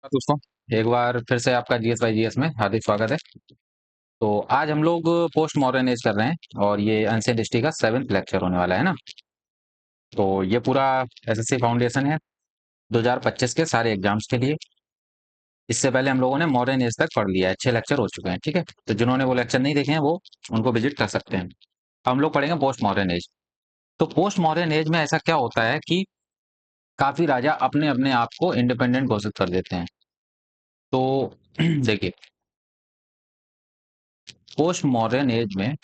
दोस्तों, एक बार फिर से आपका जीएस बाई जीएस में हार्दिक स्वागत है। तो आज हम लोग पोस्ट मॉडर्न एज कर रहे हैं और ये एंशिएंट हिस्ट्री का 7th लेक्चर होने वाला है ना। तो ये पूरा एसएससी फाउंडेशन है 2025 के सारे एग्जाम्स के लिए। इससे पहले हम लोगों ने मॉडर्न एज तक पढ़ लिया है, 6 लेक्चर हो चुके हैं। ठीक है, तो जिन्होंने वो लेक्चर नहीं देखे हैं वो उनको विजिट कर सकते हैं। हम लोग पढ़ेंगे पोस्ट मॉडर्न एज। तो पोस्ट मॉडर्न एज में ऐसा क्या होता है कि काफी राजा अपने अपने आप को इंडिपेंडेंट घोषित कर देते हैं। तो देखिए, पोस्ट मॉडर्न एज में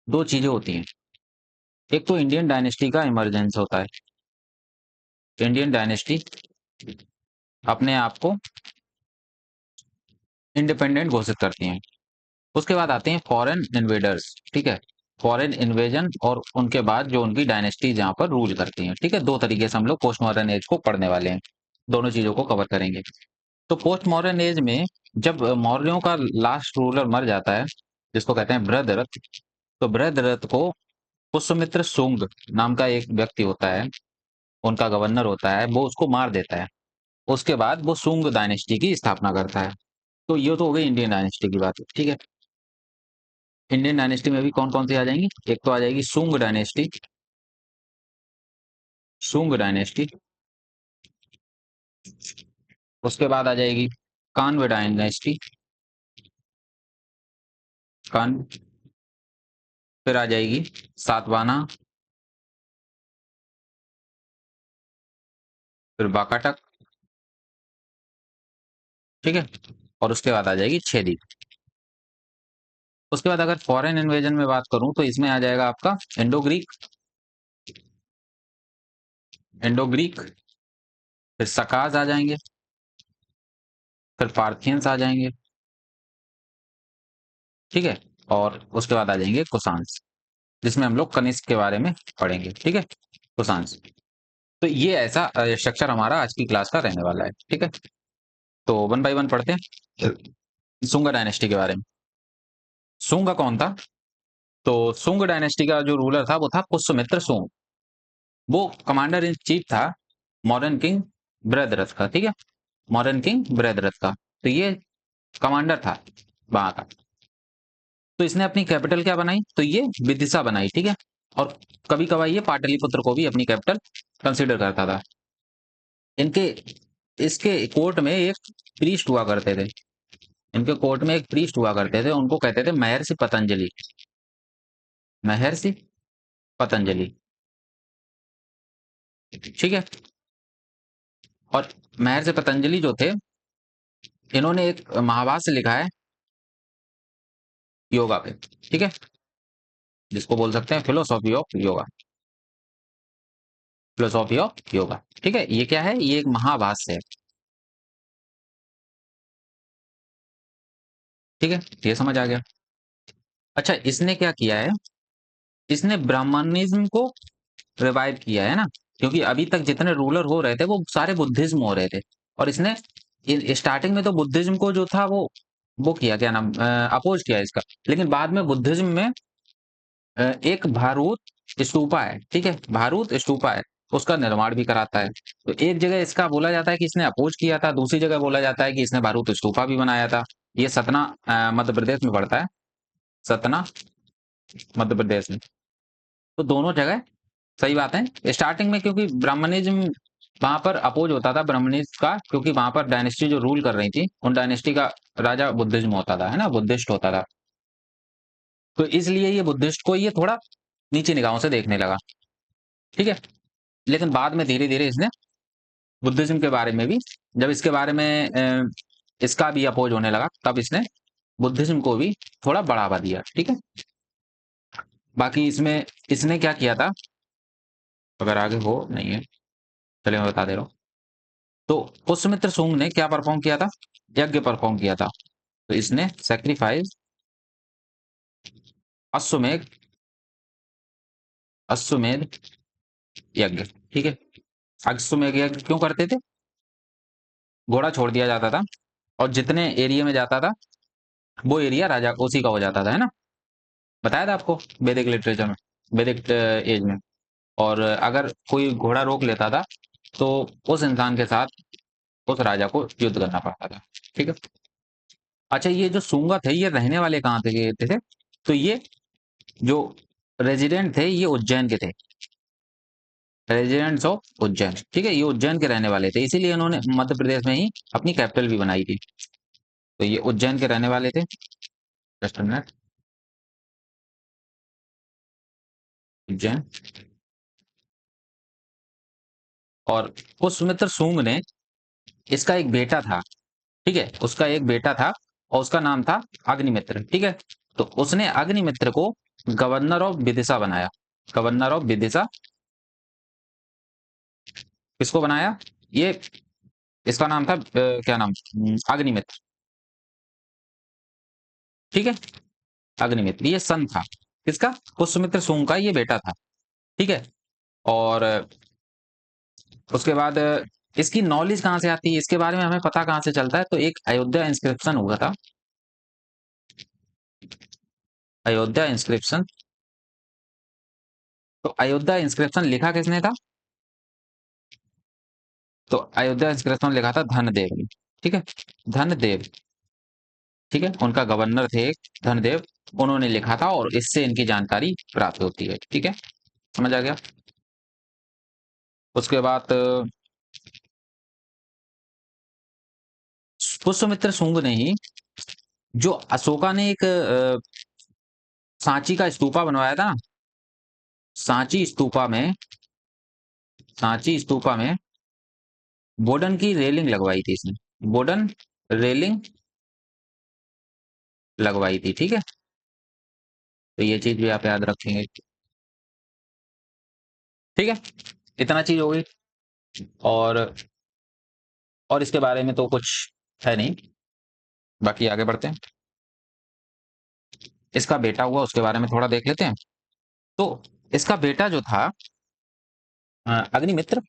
दो चीजें होती हैं। एक तो इंडियन डायनेस्टी का इमरजेंस होता है। इंडियन डायनेस्टी अपने आप को इंडिपेंडेंट घोषित करती हैं। उसके बाद आते हैं फॉरेन इन्वेडर्स। ठीक है, फॉरेन इन्वेजन और उनके बाद जो उनकी डायनेस्टी जहां पर रूल करती हैं। ठीक है, दो तरीके से हम लोग पोस्ट मॉडर्न एज को पढ़ने वाले हैं, दोनों चीजों को कवर करेंगे। तो पोस्ट मॉडर्न एज में जब मौर्यों का लास्ट रूलर मर जाता है, जिसको कहते हैं बृहद्रथ, तो बृहद्रथ को पुष्यमित्र शुंग नाम का एक व्यक्ति होता है, उनका गवर्नर होता है, वो उसको मार देता है। उसके बाद वो सुंग डायनेस्टी की स्थापना करता है। तो ये तो हो गई इंडियन डायनेस्टी की बात। ठीक है, इंडियन डायनेस्टी में भी कौन कौन सी आ जाएंगी? एक तो आ जाएगी सुंग डायनेस्टी। सुंग डायनेस्टी। उसके बाद आ जाएगी कान्व डायनेस्टी। कान। फिर आ जाएगी सातवाना। फिर वाकाटक। ठीक है, और उसके बाद आ जाएगी छेदी। उसके बाद अगर फॉरेन इन्वेजन में बात करूं तो इसमें आ जाएगा आपका इंडो ग्रीक। Indo Greek. फिर सकाज आ जाएंगे। फिर पार्थियंस आ जाएंगे। ठीक है, और उसके बाद आ जाएंगे कुषाण्स, जिसमें हम लोग कनिष्क के बारे में पढ़ेंगे। ठीक है, कुषाण्स। तो ये ऐसा स्ट्रक्चर हमारा आज की क्लास का रहने वाला है। ठीक है, तो वन बाय वन पढ़ते हैं सुंग डायनेस्टी के बारे में। सुंग कौन था? तो सुंग डायनेस्टी का जो रूलर था वो था पुष्यमित्र सुंग। वो कमांडर इन चीफ था मॉडर्न किंग बृहद्रथ का। ठीक है, मॉडर्न किंग बृहद्रथ का। तो ये कमांडर था वहां का। तो इसने अपनी कैपिटल क्या बनाई? तो ये विदिशा बनाई। ठीक है, और कभी कभार ये पाटलिपुत्र को भी अपनी कैपिटल कंसिडर करता था। इनके इसके कोर्ट में एक प्रीस्ट हुआ करते थे। इनके कोर्ट में एक प्रीस्ट हुआ करते थे, उनको कहते थे महर्षि पतंजलि। महर्षि पतंजलि। ठीक है, और महर्षि पतंजलि जो थे, इन्होंने एक महाभाष्य लिखा है योगा पे। ठीक है, जिसको बोल सकते हैं philosophy of yoga. Philosophy of yoga. ठीक है, ये क्या है? ये एक महाभाष्य है। ठीक है, ये समझ आ गया। अच्छा, इसने क्या किया है? इसने ब्राह्मणिज्म को रिवाइव किया है ना, क्योंकि अभी तक जितने रूलर हो रहे थे वो सारे बुद्धिज्म हो रहे थे। और इसने स्टार्टिंग में तो बुद्धिज्म को जो था वो किया, क्या नाम, अपोज किया इसका। लेकिन बाद में बुद्धिज्म में एक भारूत स्तूपा है। ठीक है, भारूत स्तूपा है, उसका निर्माण भी कराता है। तो एक जगह इसका बोला जाता है कि इसने अपोज किया था, दूसरी जगह बोला जाता है कि इसने भारूत स्तूपा भी बनाया था। ये सतना मध्य प्रदेश में पड़ता है। सतना मध्य प्रदेश में। तो दोनों जगह सही बात है। स्टार्टिंग में क्योंकि ब्राह्मणिज्म वहां पर अपोज होता था ब्राह्मणिज्म का, क्योंकि वहां पर डायनेस्टी जो रूल कर रही थी उन डायनेस्टी का राजा बुद्धिज्म होता था, है ना, बुद्धिस्ट होता था। तो इसलिए ये बुद्धिस्ट को ये थोड़ा नीचे निगाहों से देखने लगा। ठीक है, लेकिन बाद में धीरे धीरे इसने बुद्धिज्म के बारे में भी, जब इसके बारे में इसका भी अपोज होने लगा, तब इसने बुद्धिज्म को भी थोड़ा बढ़ावा दिया। ठीक है, बाकी इसमें इसने क्या किया था, अगर आगे हो नहीं है, चलिए मैं बता दे रहा हूँ। तो पुष्यमित्र सुंग ने क्या परफॉर्म किया था? यज्ञ परफॉर्म किया था। तो इसने सेक्रीफाइस अश्वमेध, अश्वमेध यज्ञ। ठीक है, अश्वमेध यज्ञ क्यों करते थे? घोड़ा छोड़ दिया जाता था और जितने एरिया में जाता था वो एरिया राजा उसी का हो जाता था, है ना। बताया था आपको वैदिक लिटरेचर में, वैदिक एज में। और अगर कोई घोड़ा रोक लेता था तो उस इंसान के साथ उस राजा को युद्ध करना पड़ता था। ठीक है। अच्छा, ये जो सुंगा थे ये रहने वाले कहाँ थे? तो ये जो रेजिडेंट थे ये उज्जैन के थे, रेजिडेंट्स ऑफ उज्जैन। ठीक है, ये उज्जैन के रहने वाले थे, इसीलिए इन्होंने मध्य प्रदेश में ही अपनी कैपिटल भी बनाई थी। तो ये उज्जैन के रहने वाले थे। Just a minute, Ujjain. और पुष्यमित्र शुंग ने, इसका एक बेटा था, ठीक है, उसका एक बेटा था और उसका नाम था अग्निमित्र। ठीक है, तो उसने अग्निमित्र को गवर्नर ऑफ विदिशा बनाया। गवर्नर ऑफ विदिशा किसको बनाया? ये इसका नाम था क्या नाम, अग्निमित्र। ठीक है, अग्निमित्र ये सन था किसका? पुष्यमित्र शुंग का ये बेटा था। ठीक है। और उसके बाद इसकी नॉलेज कहाँ से आती है, इसके बारे में हमें पता कहाँ से चलता है? तो एक अयोध्या इंस्क्रिप्शन हुआ था, अयोध्या इंस्क्रिप्शन। तो अयोध्या इंस्क्रिप्शन लिखा किसने था? तो अयोध्या इंस्क्रिप्शन लिखा था धनदेव ने। ठीक है, धनदेव। ठीक है, उनका गवर्नर थे एक धनदेव, उन्होंने लिखा था और इससे इनकी जानकारी प्राप्त होती है। ठीक है, समझ आ गया? उसके बाद पुष्यमित्र शुंग ने ही, जो अशोका ने एक सांची का स्तूपा बनवाया था ना, सांची स्तूपा में, सांची स्तूपा में वुडन की रेलिंग लगवाई थी इसने, वुडन रेलिंग लगवाई थी। ठीक है, तो ये चीज भी आप याद रखेंगे। ठीक है, इतना चीज हो गई। और इसके बारे में तो कुछ है नहीं, बाकी आगे बढ़ते हैं। इसका बेटा हुआ उसके बारे में थोड़ा देख लेते हैं। तो इसका बेटा जो था अग्निमित्र।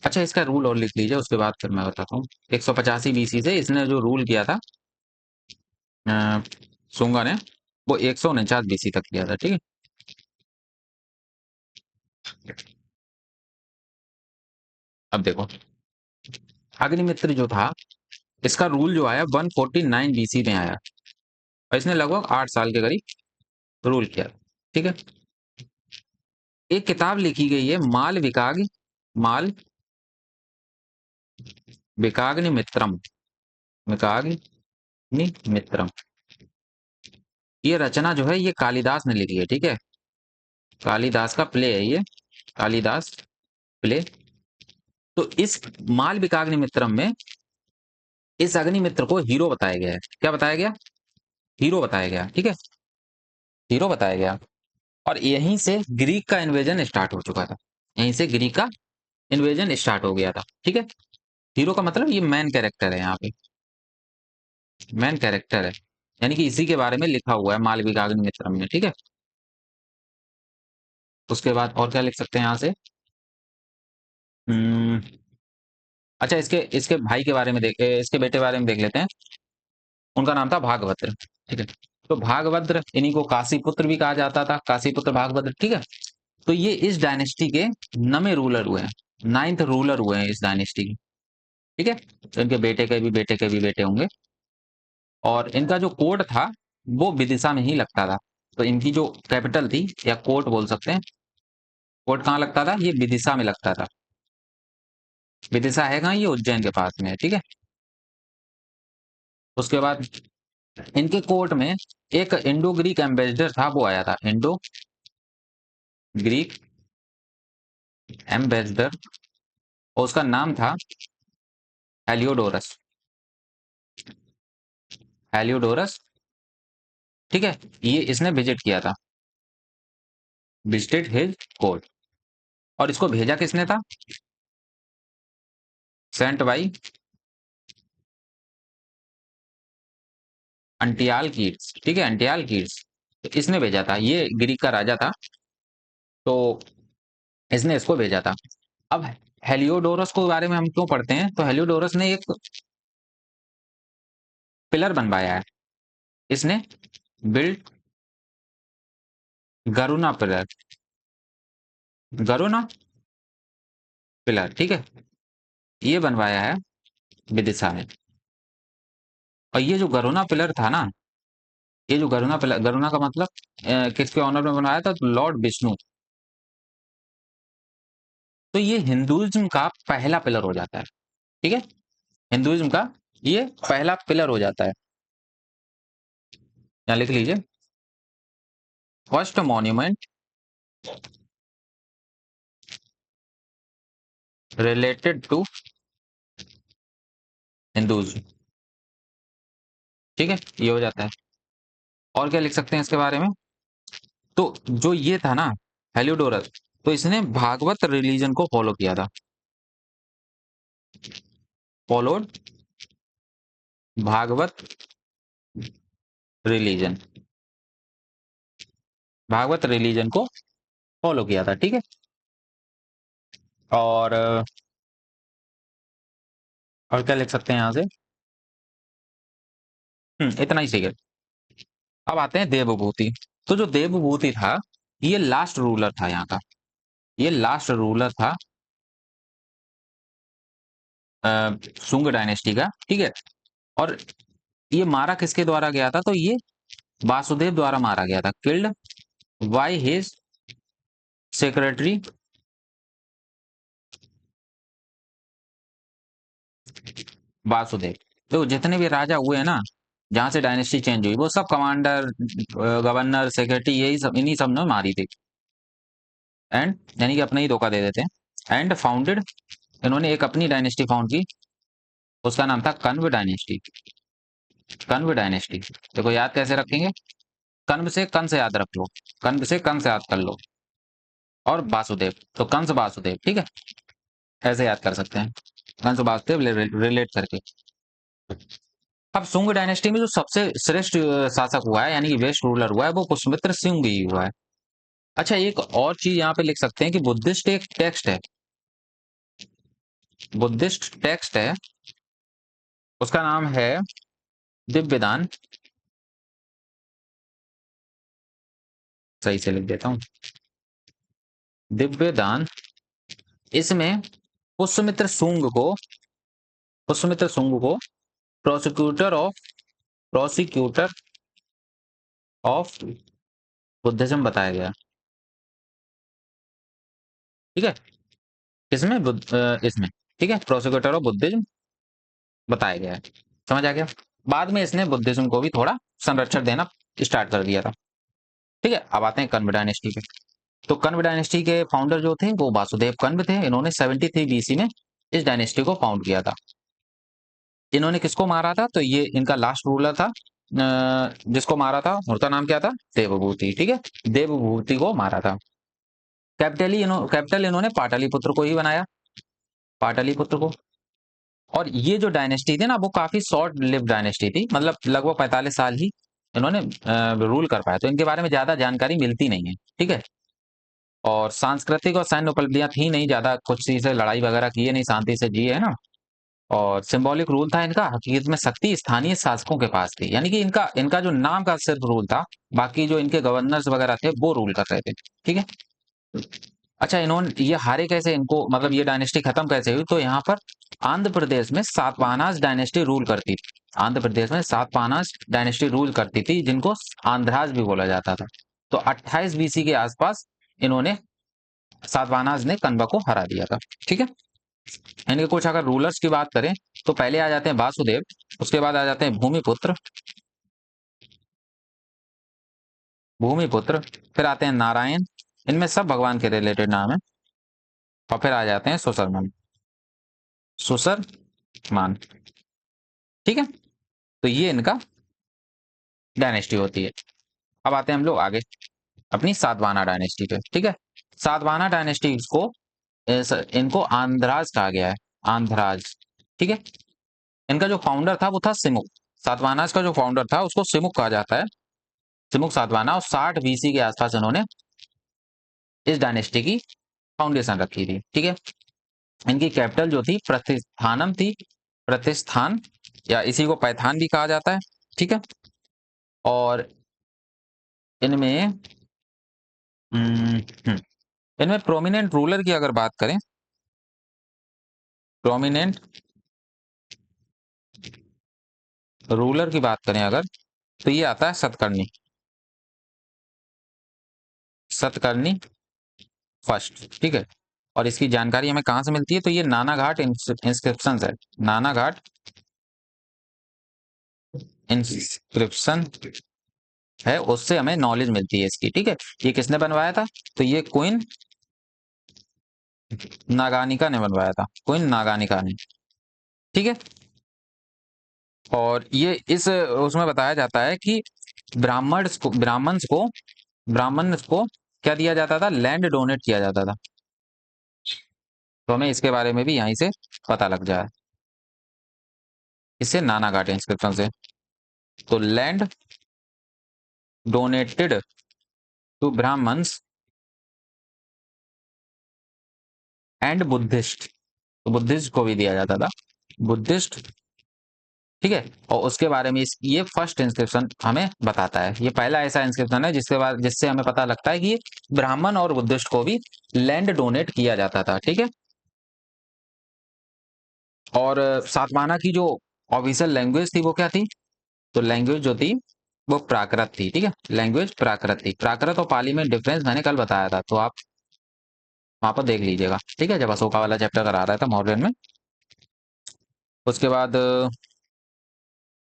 अच्छा, इसका रूल और लिख लीजिए, उसके बाद फिर मैं बताता हूँ। 185 बीसी से इसने जो रूल किया था सुंगा ने, वो 149 बीसी तक किया था। ठीक है, अब देखो, अग्निमित्र जो था इसका रूल जो आया 149 बीसी में आया, और इसने लगभग 8 साल के करीब रूल किया। ठीक है, एक किताब लिखी गई है माल विकाग, माल विकाग्नि मित्रम, विकाग्नि मित्रम। ये रचना जो है ये कालिदास ने लिखी है। ठीक है, कालिदास का प्ले है ये, कालिदास प्ले। तो इस माल विकाग्नि मित्रम में इस अग्निमित्र को हीरो बताया गया है। क्या बताया गया? हीरो बताया गया। ठीक है, हीरो बताया गया। और यहीं से ग्रीक का इन्वेजन स्टार्ट हो चुका था, यहीं से ग्रीक का इन्वेजन स्टार्ट हो गया था। ठीक है, हीरो का मतलब ये मेन कैरेक्टर है, यहाँ पे मेन कैरेक्टर है, यानी कि इसी के बारे में लिखा हुआ है मालविकाग्नि मित्रम में। ठीक है, उसके बाद और क्या लिख सकते हैं यहाँ से? हम्म, अच्छा, इसके इसके भाई के बारे में इसके बेटे के बारे में देख लेते हैं। उनका नाम था भागभद्र। ठीक है, तो भागभद्र, इन्हीं को काशीपुत्र भी कहा जाता था, काशीपुत्र भागभद्र। ठीक है, तो ये इस डायनेस्टी के नवे रूलर हुए हैं, 9th रूलर हुए हैं इस डायनेस्टी के। ठीक है, तो इनके बेटे के भी बेटे के भी बेटे होंगे। और इनका जो कोर्ट था वो विदिशा में ही लगता था। तो इनकी जो कैपिटल थी या कोर्ट बोल सकते हैं, कोर्ट कहाँ लगता था? ये विदिशा में लगता था। विदिशा है कहाँ? ये उज्जैन के पास में है। ठीक है, उसके बाद इनके कोर्ट में एक इंडो ग्रीक एम्बेसडर था, वो आया था, इंडो ग्रीक एम्बेसडर, और उसका नाम था हेलियोडोरस, हेलियोडोरस। ठीक है, ये इसने विजिट किया था, विजिटेड हिज कोर्ट। और इसको भेजा किसने था? Sent by Antialcidas. ठीक है, अंटियाल कीट्स, तो इसने भेजा था, ये ग्रीक का राजा था, तो इसने इसको भेजा था। अब हेलियोडोरस के बारे में हम क्यों पढ़ते हैं? तो हेलियोडोरस ने एक पिलर बनवाया है, इसने बिल्ड गरुना पिलर, गरुना पिलर। ठीक है, ये बनवाया है विदिशा ने। और ये जो गरुणा पिलर था ना, ये जो गरुणा पिलर, गरुणा का मतलब किसके ऑनर में बनवाया था? तो लॉर्ड विष्णु। तो ये हिंदुइज्म का पहला पिलर हो जाता है, ठीक है, हिंदुइज्म का ये पहला पिलर हो जाता है। यहाँ लिख लीजिए, first monument related to Hinduism, ठीक है, ये हो जाता है। और क्या लिख सकते हैं इसके बारे में? तो जो ये था ना हेलियोडोरस, तो इसने भागवत रिलीजन को फॉलो किया था, followed Bhagavata religion, Bhagavata religion को फॉलो किया था, ठीक है। और और क्या लिख सकते हैं यहाँ से? इतना ही सही है। अब आते हैं देवभूति। तो जो देवभूति था, ये लास्ट रूलर था यहाँ का, ये लास्ट रूलर था शुंग डायनेस्टी का, ठीक है। और ये मारा किसके द्वारा गया था? तो ये वासुदेव द्वारा मारा गया था, killed by his secretary Vasudev. तो जितने भी राजा हुए हैं ना, जहां से डायनेस्टी चेंज हुई, वो सब कमांडर, गवर्नर, सेक्रेटरी, यही सब, इन्हीं सब ने मारी थी। एंड यानी कि अपना ही धोखा दे देते हैं। एंड फाउंडेड, इन्होंने एक अपनी डायनेस्टी फाउंड की, उसका नाम था कण्व डायनेस्टी। कण्व डायनेस्टी, देखो याद कैसे रखेंगे? कण्व से कंस याद रख लो, कण्व से कंस याद कर लो, और वासुदेव, तो कंस वासुदेव, ठीक है, ऐसे याद कर सकते हैं, कंस वासुदेव रिलेट करके। अब शुंग डायनेस्टी में जो सबसे श्रेष्ठ शासक हुआ है, यानी कि बेस्ट रूलर हुआ है, वो पुष्यमित्र सिंह ही हुआ है। अच्छा, एक और चीज यहाँ पे लिख सकते हैं कि बुद्धिस्ट एक टेक्स्ट है, बुद्धिस्ट टेक्स्ट है, उसका नाम है दिव्यदान। सही से लिख देता हूँ, दिव्यदान। इसमें पुष्यमित्र शुंग को, पुष्यमित्र शुंग को prosecutor of, prosecutor of Buddhism बताया गया, ठीक है, इसमें इसमें, ठीक है, प्रोसिक्यूटर ऑफ बुद्धिज्म बताया गया है। समझ आ गया? बाद में इसने बुद्धिज्म को भी थोड़ा संरक्षण देना स्टार्ट कर दिया था, ठीक है। अब आते हैं कण्व डायनेस्टी पे। तो कण्व डायनेस्टी के फाउंडर जो थे वो वासुदेव कण्व थे। इन्होंने 73 बीसी में इस डायनेस्टी को फाउंड किया था। इन्होंने किसको मारा था? तो ये इनका लास्ट रूलर था, जिसको मारा था उसका नाम क्या था? देवभूति, ठीक है, देवभूति को मारा था। कैपिटल इन्होंने पाटलिपुत्र को ही बनाया, पाटलिपुत्र को। और ये जो डायनेस्टी थी ना, वो काफी शॉर्ट लिव डायनेस्टी थी, मतलब लगभग 45 साल ही इन्होंने रूल कर पाया, तो इनके बारे में ज्यादा जानकारी मिलती नहीं है, ठीक है। और सांस्कृतिक और सैन्य उपलब्धियां थी नहीं ज्यादा, कुछ चीजें लड़ाई वगैरह किए नहीं, शांति से जिए, है ना। और सिंबॉलिक रूल था इनका, हकीकत में शक्ति स्थानीय शासकों के पास थी, यानी कि इनका इनका जो नाम का सिर्फ रूल था, बाकी जो इनके गवर्नर्स वगैरह थे वो रूल कर रहे थे, ठीक है। अच्छा, इन्होंने ये हारे कैसे? इनको मतलब ये डायनेस्टी खत्म कैसे हुई? तो यहाँ पर आंध्र प्रदेश में सातवाहनास डायनेस्टी रूल करती थी, आंध्र प्रदेश में सातवाहनास डायनेस्टी रूल करती थी, जिनको आंध्राज भी बोला जाता था। तो 28 बीसी के आसपास इन्होंने, सातवाहनास ने कण्व को हरा दिया था, ठीक है। इनके कुछ अगर रूलर्स की बात करें, तो पहले आ जाते हैं वासुदेव, उसके बाद आ जाते हैं भूमिपुत्र, भूमिपुत्र, फिर आते हैं नारायण, इनमें सब भगवान के रिलेटेड नाम है। और फिर आ जाते हैं सुसरमन, सुसरमान, ठीक है। तो ये इनका डायनेस्टी होती है। अब आते हैं हम लोग आगे अपनी सातवाहना डायनेस्टी पे, ठीक है। सातवाहना डायनेस्टी को इनको आंध्राज कहा गया है, आंध्राज, ठीक है। इनका जो फाउंडर था वो था सिमुक, सातवाहनास का जो फाउंडर था उसको सिमुक कहा जाता है, सिमुक सातवाहना। और 60 बीसी के आसपास इन्होंने इस डायनेस्टी की फाउंडेशन रखी थी, ठीक है। इनकी कैपिटल जो थी प्रतिस्थानम थी, प्रतिष्ठान, या इसी को पैथान भी कहा जाता है, ठीक है। और इनमें इनमें प्रोमिनेंट रूलर की अगर बात करें, प्रोमिनेंट रूलर की बात करें अगर, तो ये आता है सतकर्णी। सतकर्णी फर्स्ट, ठीक है। और इसकी जानकारी हमें कहां से मिलती है, तो ये नानाघाट इंस्क्रिप्शन है। नानाघाट इंस्क्रिप्शन है, उससे हमें नॉलेज मिलती है इसकी, ठीक है। ये किसने बनवाया था, तो ये क्वीन नागानिका ने बनवाया था, क्वीन नागानिका ने, ठीक है। और ये इस उसमें बताया जाता है कि ब्राह्मण्स को क्या दिया जाता था, लैंड डोनेट किया जाता था। तो हमें इसके बारे में भी यहीं से पता लग जाए, इससे नानाघाट इंस्क्रिप्शन से। तो land donated to Brahmins and Buddhist, तो बुद्धिस्ट को भी दिया जाता था, बुद्धिस्ट, ठीक है। और उसके बारे में ये फर्स्ट इंस्क्रिप्शन हमें बताता है, ये पहला ऐसा इंस्क्रिप्शन है जिससे हमें पता लगता है कि ब्राह्मण और बुद्धिस्ट को भी लैंड डोनेट किया जाता था, ठीक है। और सातवाहना की जो ऑफिशियल लैंग्वेज थी वो क्या थी, तो लैंग्वेज जो थी वो प्राकृत थी, ठीक है। लैंग्वेज प्राकृत थी। प्राकृत और पाली में डिफरेंस मैंने कल बताया था, तो आप वहां पर देख लीजिएगा, ठीक है, जब अशोका वाला चैप्टर करा रहा था मौर्यन में। उसके बाद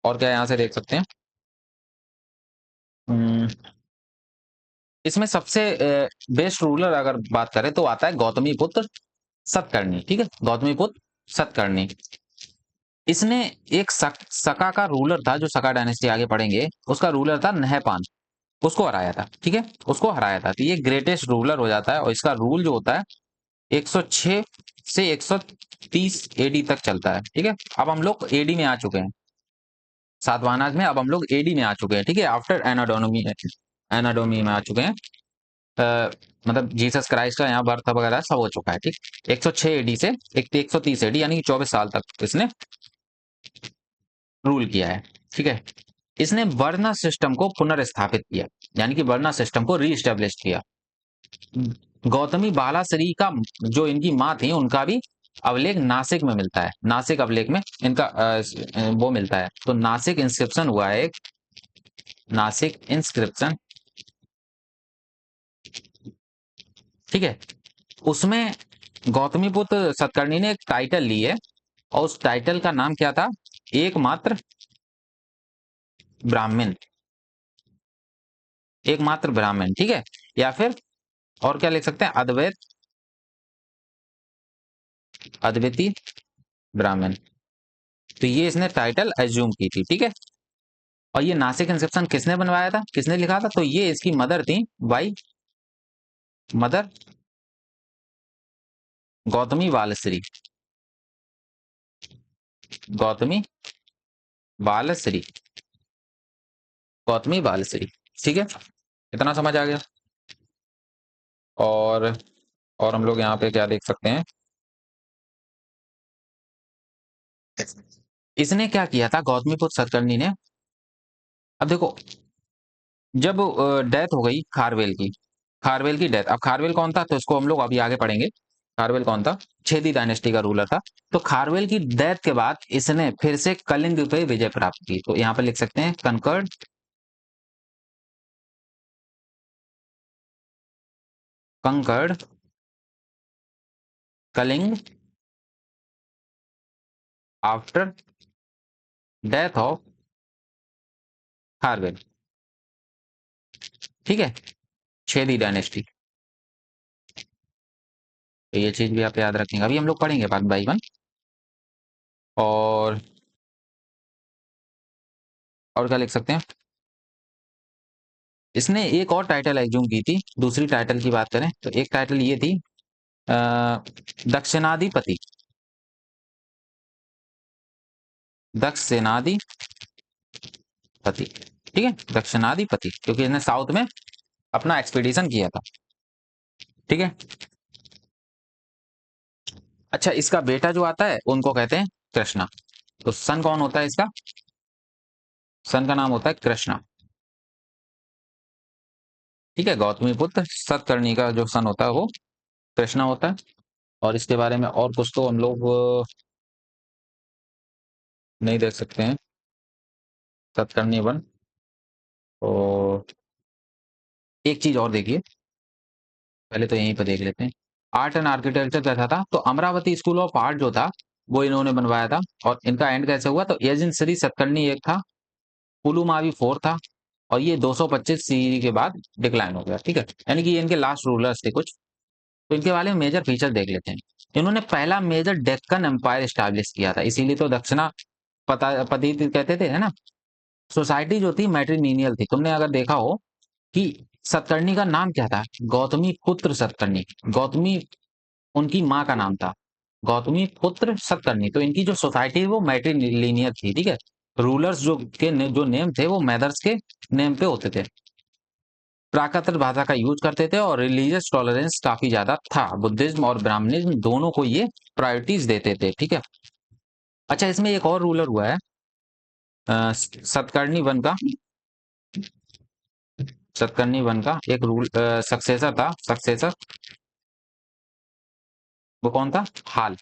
और क्या यहाँ से देख सकते हैं, हम्म, इसमें सबसे बेस्ट रूलर अगर बात करें तो आता है गौतमी पुत्र सतकर्णी, ठीक है, गौतमी पुत्र सतकर्णी। इसने एक सका का रूलर था, जो सका डायनेस्टी आगे पढ़ेंगे, उसका रूलर था नहपान, उसको हराया था, ठीक है, उसको हराया था। तो ये ग्रेटेस्ट रूलर हो जाता है, और इसका रूल जो होता है 106 से 130 एडी तक चलता है, ठीक है। अब हम लोग एडी में आ चुके हैं, सातवाहनाज में अब हम लोग एडी में आ चुके हैं, ठीक है, आफ्टर एनाडोमी, एनाडोमी में आ चुके हैं। मतलब जीसस क्राइस्ट का यहाँ बर्थ वगैरह सब हो चुका है, ठीक। 106 एडी से 130 एडी, यानी कि 24 साल तक इसने रूल किया है, ठीक है। इसने वर्ण सिस्टम को पुनर्स्थापित किया, यानी कि वर्ण सिस्टम को रीस्टेब्लिश किया। गौतमी बालाश्री का जो इनकी माँ थी, उनका भी अभिलेख नासिक में मिलता है, नासिक अभिलेख में इनका वो मिलता है। तो नासिक इंस्क्रिप्शन हुआ है एक, नासिक इंस्क्रिप्शन, ठीक है। उसमें गौतमीपुत्र सतकर्णी ने एक टाइटल ली है, और उस टाइटल का नाम क्या था, एकमात्र ब्राह्मण, एकमात्र ब्राह्मण, ठीक है। या फिर और क्या लिख सकते हैं, अद्वितीय ब्राह्मण। तो ये इसने टाइटल एज्यूम की थी, ठीक है। और ये नासिक इंस्क्रिप्शन किसने बनवाया था, किसने लिखा था, तो ये इसकी मदर थी, बाई मदर गौतमी बालश्री, गौतमी बालश्री, गौतमी बालश्री, ठीक है। इतना समझ आ गया। और और हम लोग यहाँ पे क्या देख सकते हैं, इसने क्या किया था गौतमीपुत्र सतकर्णी ने, अब देखो, जब डेथ हो गई खारवेल की, खारवेल की डेथ, अब खारवेल कौन था, तो इसको हम लोग अभी आगे पढ़ेंगे। खारवेल कौन था, छेदी डायनेस्टी का रूलर था। तो खारवेल की डेथ के बाद इसने फिर से कलिंग पे विजय प्राप्त की, तो यहाँ पे लिख सकते हैं conquered, conquered Kalinga after death of Kharavela, ठीक है, छेदी डायनेस्टी। तो ये चीज भी आप याद रखेंगे, अभी हम लोग पढ़ेंगे वन बाई वन। और और क्या लिख सकते हैं, इसने एक और टाइटल एज्यूम की थी, दूसरी टाइटल की बात करें तो एक टाइटल ये थी दक्षिणाधिपति, दक्षिणाधिपति, ठीक है, दक्षिणाधिपति, क्योंकि इसने साउथ में अपना एक्सपीडिशन किया था, ठीक है। अच्छा, इसका बेटा जो आता है उनको कहते हैं कृष्णा। तो सन कौन होता है इसका, सन का नाम होता है कृष्णा, ठीक है। गौतमी पुत्र सतकर्णी का जो सन होता है वो कृष्णा होता है। और इसके बारे में और कुछ तो हम लोग नहीं देख सकते हैं, सतकर्णी वन। और एक चीज और देखिए, पहले तो यहीं पर देख लेते हैं। आर्ट एंड आर्किटेक्चर कैसा था, तो अमरावती स्कूल ऑफ आर्ट जो था वो इन्होंने बनवाया था। और इनका एंड कैसे हुआ, तो यजिन श्री सतकर्णी एक था, पुलुमावी फोर था, और ये 225 सीरी के बाद डिक्लाइन हो गया। ठीक है, यानी कि ये इनके लास्ट रूलर्स थे कुछ। तो इनके बारे में मेजर फीचर देख लेते हैं। इन्होंने पहला मेजर डेक्कन एम्पायर स्टैब्लिश किया था, इसीलिए तो दक्षिणा पता पति कहते थे, है ना। सोसाइटी जो थी मैट्रिनीनियल थी। तुमने अगर देखा हो कि सतकर्णी का नाम क्या था, गौतमी पुत्र सतकर्णी। गौतमी उनकी माँ का नाम था, गौतमी पुत्र सतकर्णी। तो इनकी जो सोसाइटी है वो मैट्रिलिनियर थी। ठीक है, रूलर्स जो नेम थे वो मदर्स के नेम पे होते थे। प्राकृत भाषा का यूज करते थे और रिलीजियस टॉलरेंस काफी ज्यादा था। बुद्धिज्म और ब्राह्मणिज्म दोनों को ये प्रायोरिटीज देते थे। ठीक है। अच्छा, इसमें एक और रूलर हुआ है सतकर्णी वन का। सतकर्णी वन का एक रूल सक्सेसर था, सक्सेसर। वो कौन था, हाल।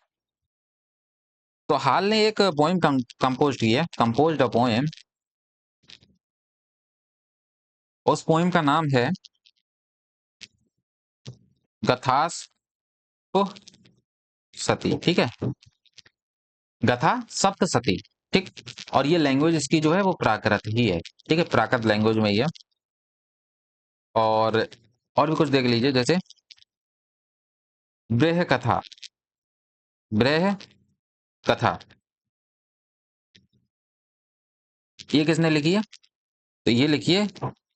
तो हाल ने एक पोएम कंपोज की है, कंपोज्ड अ पोएम। उस पोएम का नाम है गथास सती। ठीक है, गथा सप्तसती। ठीक। और ये लैंग्वेज इसकी जो है वो प्राकृत ही है। ठीक है, प्राकृत लैंग्वेज में ही है। और भी कुछ देख लीजिए, जैसे ब्रेह कथा। ब्रेह कथा ये किसने लिखी है, तो ये लिखी है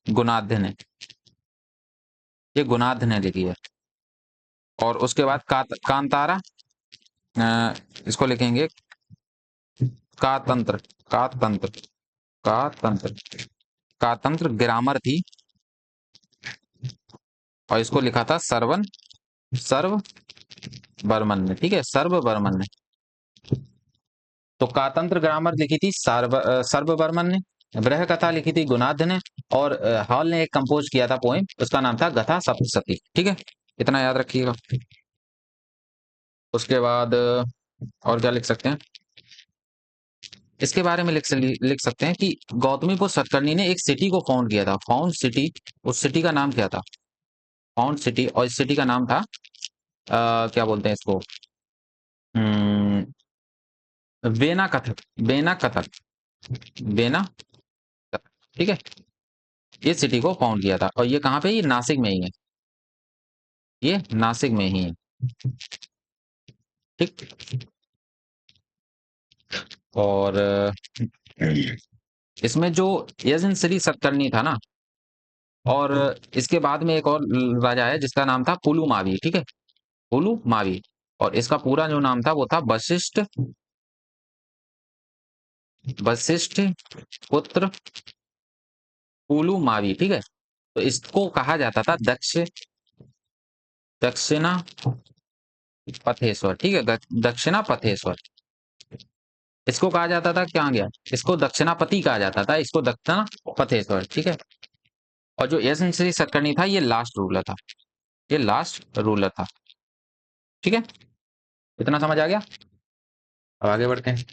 गुणाध्य ने। ये गुणाध्य ने लिखी है। और उसके बाद कांतारा, इसको लिखेंगे कातंत्र। कातंत्र कातंत्र कातंत्र ग्रामर थी। और इसको लिखा था सर्व बर्मन ने। ठीक है, सर्व बर्मन ने। तो कातंत्र ग्रामर लिखी थी सर्व बर्मन ने। ब्रह कथा लिखी थी गुणाध्य ने। और हॉल ने एक कंपोज किया था पोएम, उसका नाम था गथा सप्तसती। ठीक है, इतना याद रखिएगा। उसके बाद और क्या लिख सकते हैं, इसके बारे में लिख सकते हैं कि गौतमीपुत्र सतकर्णी ने एक सिटी को फाउंड किया था, फाउंड सिटी। उस सिटी का नाम क्या था, फाउंड सिटी। और इस सिटी का नाम था क्या बोलते हैं इसको, हम्म, वेना कथक। वेना कथक, वेना कथक। ठीक है, ये सिटी को फाउंड किया था। और ये कहाँ पे, ये नासिक में ही है। ये नासिक में ही है। ठीक। और इसमें जो यजन श्री सतकर्णी था ना, और इसके बाद में एक और राजा है जिसका नाम था पुलुमावी। ठीक है, पुलुमावी। और इसका पूरा जो नाम था वो था वशिष्ठ, वशिष्ठ पुत्र पुलुमावी। ठीक है, तो इसको कहा जाता था दक्षिणा पथेश्वर। ठीक है, दक्षिणा पथेश्वर इसको कहा जाता था। क्या गया, इसको दक्षिणापति कहा जाता था, इसको दक्षिणा पथेश्वर। ठीक है। और जो यशन श्री सतकर्णी था ये लास्ट रूलर था, ये लास्ट रूलर था। ठीक है, इतना समझ आ गया। अब आगे बढ़ते हैं।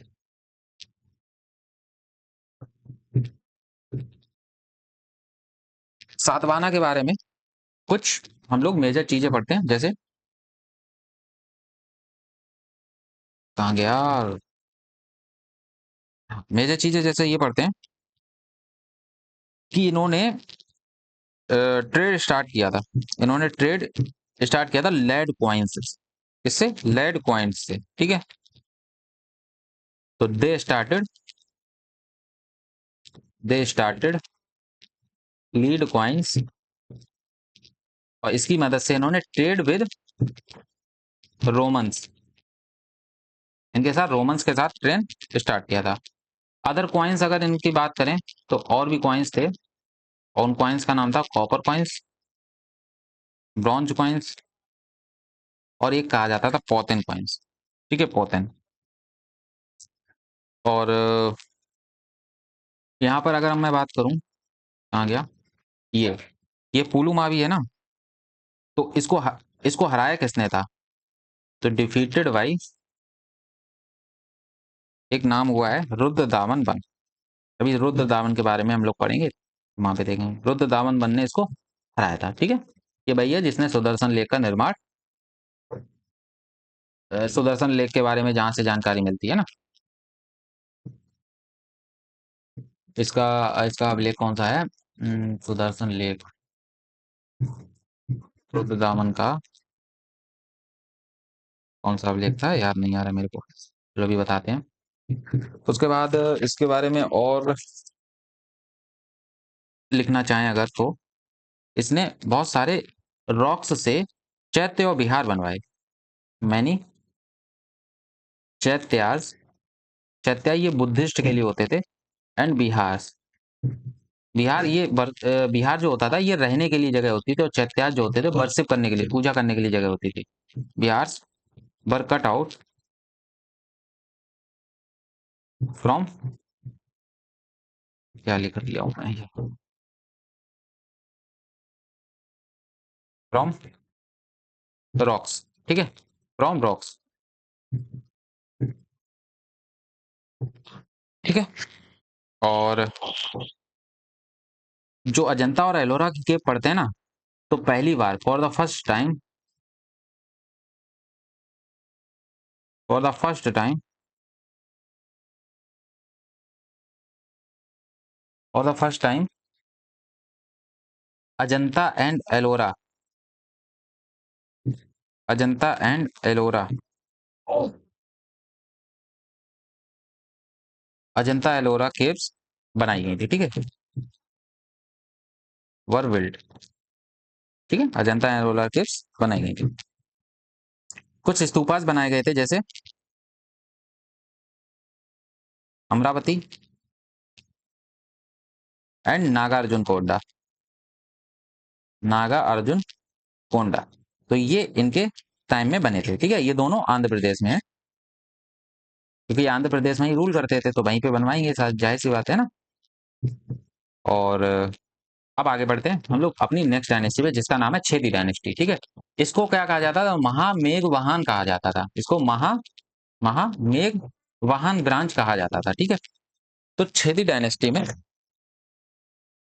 सातवाहना के बारे में कुछ हम लोग मेजर चीजें पढ़ते हैं, जैसे कहाँ गया, मेजर चीजें जैसे ये पढ़ते हैं कि इन्होंने ट्रेड स्टार्ट किया था। इन्होंने ट्रेड स्टार्ट किया था लेड कॉइन्स से। किससे, लेड कॉइन्स से। ठीक है, तो दे स्टार्टेड लीड कॉइन्स। और इसकी मदद से इन्होंने ट्रेड विद रोमन्स, इनके साथ रोमन्स के साथ ट्रेड स्टार्ट किया था। अदर कॉइन्स अगर इनकी बात करें तो और भी कॉइन्स थे, और उन कॉइन्स का नाम था कॉपर कॉइन्स, ब्रॉन्ज कॉइन्स, और एक कहा जाता था पोथेन कॉइन्स। ठीक है, पोथेन। और यहाँ पर अगर मैं बात करूं, कहाँ गया, ये पुलुमावी है ना, तो इसको हराया किसने था, तो डिफीटेड बाई एक नाम हुआ है रुद्रदामन वन। अभी रुद्रदामन के बारे में हम लोग पढ़ेंगे, वहां पे देखेंगे। रुद्रदामन वन ने इसको हराया था, ठीक है। ये भैया जिसने सुदर्शन लेक का निर्माण, सुदर्शन लेक के बारे में जहां से जानकारी मिलती है ना, इसका इसका अभिलेख कौन सा है? सुदर्शन लेक, रुद्रदामन का कौन सा अभिलेख था, याद नहीं आ रहा मेरे को। चलो अभी बताते हैं। उसके बाद इसके बारे में और लिखना चाहें अगर तो, इसने बहुत सारे रॉक्स से चैत्य और विहार बनवाए। मैनी चैत्यास, चैत्या ये बुद्धिस्ट के लिए होते थे। एंड बिहार, बिहार ये बिहार जो होता था ये रहने के लिए जगह होती थी, और चैत्यास जो होते थे वर्शिप करने के लिए, पूजा करने के लिए जगह होती थी। बिहार वर कट आउट फ्रॉम, क्या लिख दिया हूं मैं ये, फ्रॉम रॉक्स, ठीक है, फ्रॉम रॉक्स, ठीक है। और जो अजंता और एलोरा की केव पढ़ते हैं ना, तो पहली बार for the first time for the first time Ajanta and Ellora, Ajanta and Ellora, Ajanta Ellora caves बनाई गई थी, ठीक है, वर बिल्ड, ठीक है, अजंता एलोरा केव्स बनाई गई थी। कुछ स्तूपास बनाए गए थे, जैसे अमरावती एंड नागार्जुन कोंडा, नागा अर्जुन कोंडा, तो ये इनके टाइम में बने थे, ठीक है। ये दोनों आंध्र प्रदेश में है, क्योंकि आंध्र प्रदेश में ही रूल करते थे, तो वहीं पे बनवाएंगे, जाहिर सी बात है ना। और अब आगे बढ़ते हैं हम लोग अपनी नेक्स्ट डायनेस्टी पे, जिसका नाम है छेदी डायनेस्टी, ठीक है। इसको क्या कहा जाता था? महामेघवाहन कहा जाता था, इसको महामेघवाहन ब्रांच कहा जाता था, ठीक है। तो छेदी डायनेस्टी में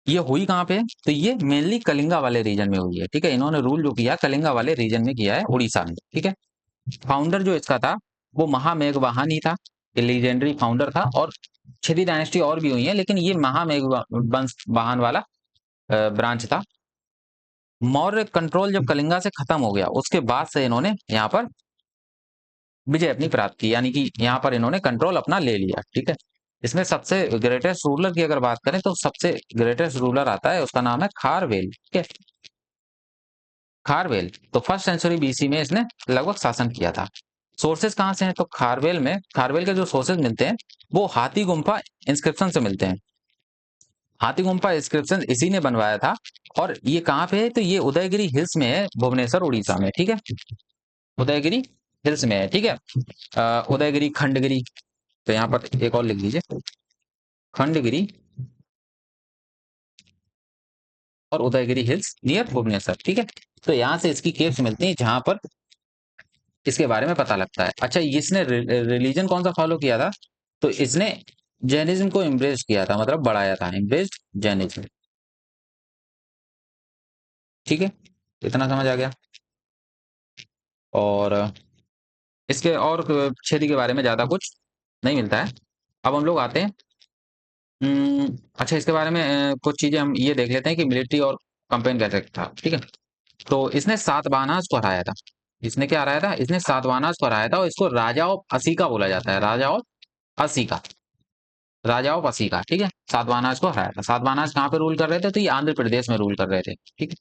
ये हुई कहाँ पे? तो ये मेनली कलिंगा वाले रीजन में हुई है, ठीक है। इन्होंने रूल जो किया कलिंगा वाले रीजन में किया है, उड़ीसा में, ठीक है। फाउंडर जो इसका था वो महामेघवाहन ही था, ये लीजेंडरी फाउंडर था। और छेदी डायनेस्टी और भी हुई है, लेकिन ये महामेघवाहन वाला ब्रांच था। मौर्य कंट्रोल जब कलिंगा से खत्म हो गया, उसके बाद से इन्होंने यहाँ पर विजय अपनी प्राप्त की, यानी कि यहाँ पर इन्होंने कंट्रोल अपना ले लिया, ठीक है। इसमें सबसे ग्रेटेस्ट रूलर की अगर बात करें, तो सबसे ग्रेटेस्ट रूलर आता है, उसका नाम है खारवेल, ठीक है। खारवेल तो फर्स्ट सेंचुरी बीसी में इसने लगभग शासन किया था। सोर्सेज कहाँ से हैं? तो खारवेल के जो सोर्सेज मिलते हैं वो हाथी गुम्फा इंस्क्रिप्शन से मिलते हैं। हाथी गुम्फा इंस्क्रिप्शन इसी ने बनवाया था। और ये कहाँ पे है? तो ये उदयगिरी हिल्स में है, भुवनेश्वर उड़ीसा में, ठीक है। उदयगिरी हिल्स में है, ठीक है। उदयगिरी, खंडगिरी, तो यहाँ पर एक और लिख लीजिए, खंडगिरी और उदयगिरी हिल्स नियर भुवनेश्वर, ठीक है। तो यहाँ से इसकी केव्स मिलती हैं, जहां पर इसके बारे में पता लगता है। अच्छा, इसने रिलीजन कौन सा फॉलो किया था? तो इसने जैनिज्म को एम्ब्रेस किया था, मतलब बढ़ाया था, एम्ब्रेस्ड जैनिज्म, ठीक है। इतना समझ आ गया। और इसके और क्षेत्र के बारे में ज्यादा कुछ नहीं मिलता है। अब हम लोग आते हैं, अच्छा, इसके बारे में कुछ चीजें हम ये देख लेते हैं कि मिलिट्री और कंपेन कैसे था, ठीक है। तो इसने सातवाहनास को हराया था। इसने क्या हराया था? इसने सातवाहनास को हराया था, और इसको राजा ऑफ असीका बोला जाता है, राजा ऑफ असीका, राजा ऑफ असीका, ठीक है। सातवाहनास को हराया था। सातवाहनास कहाँ पे रूल कर रहे थे? तो ये आंध्र प्रदेश में रूल कर रहे थे, ठीक है।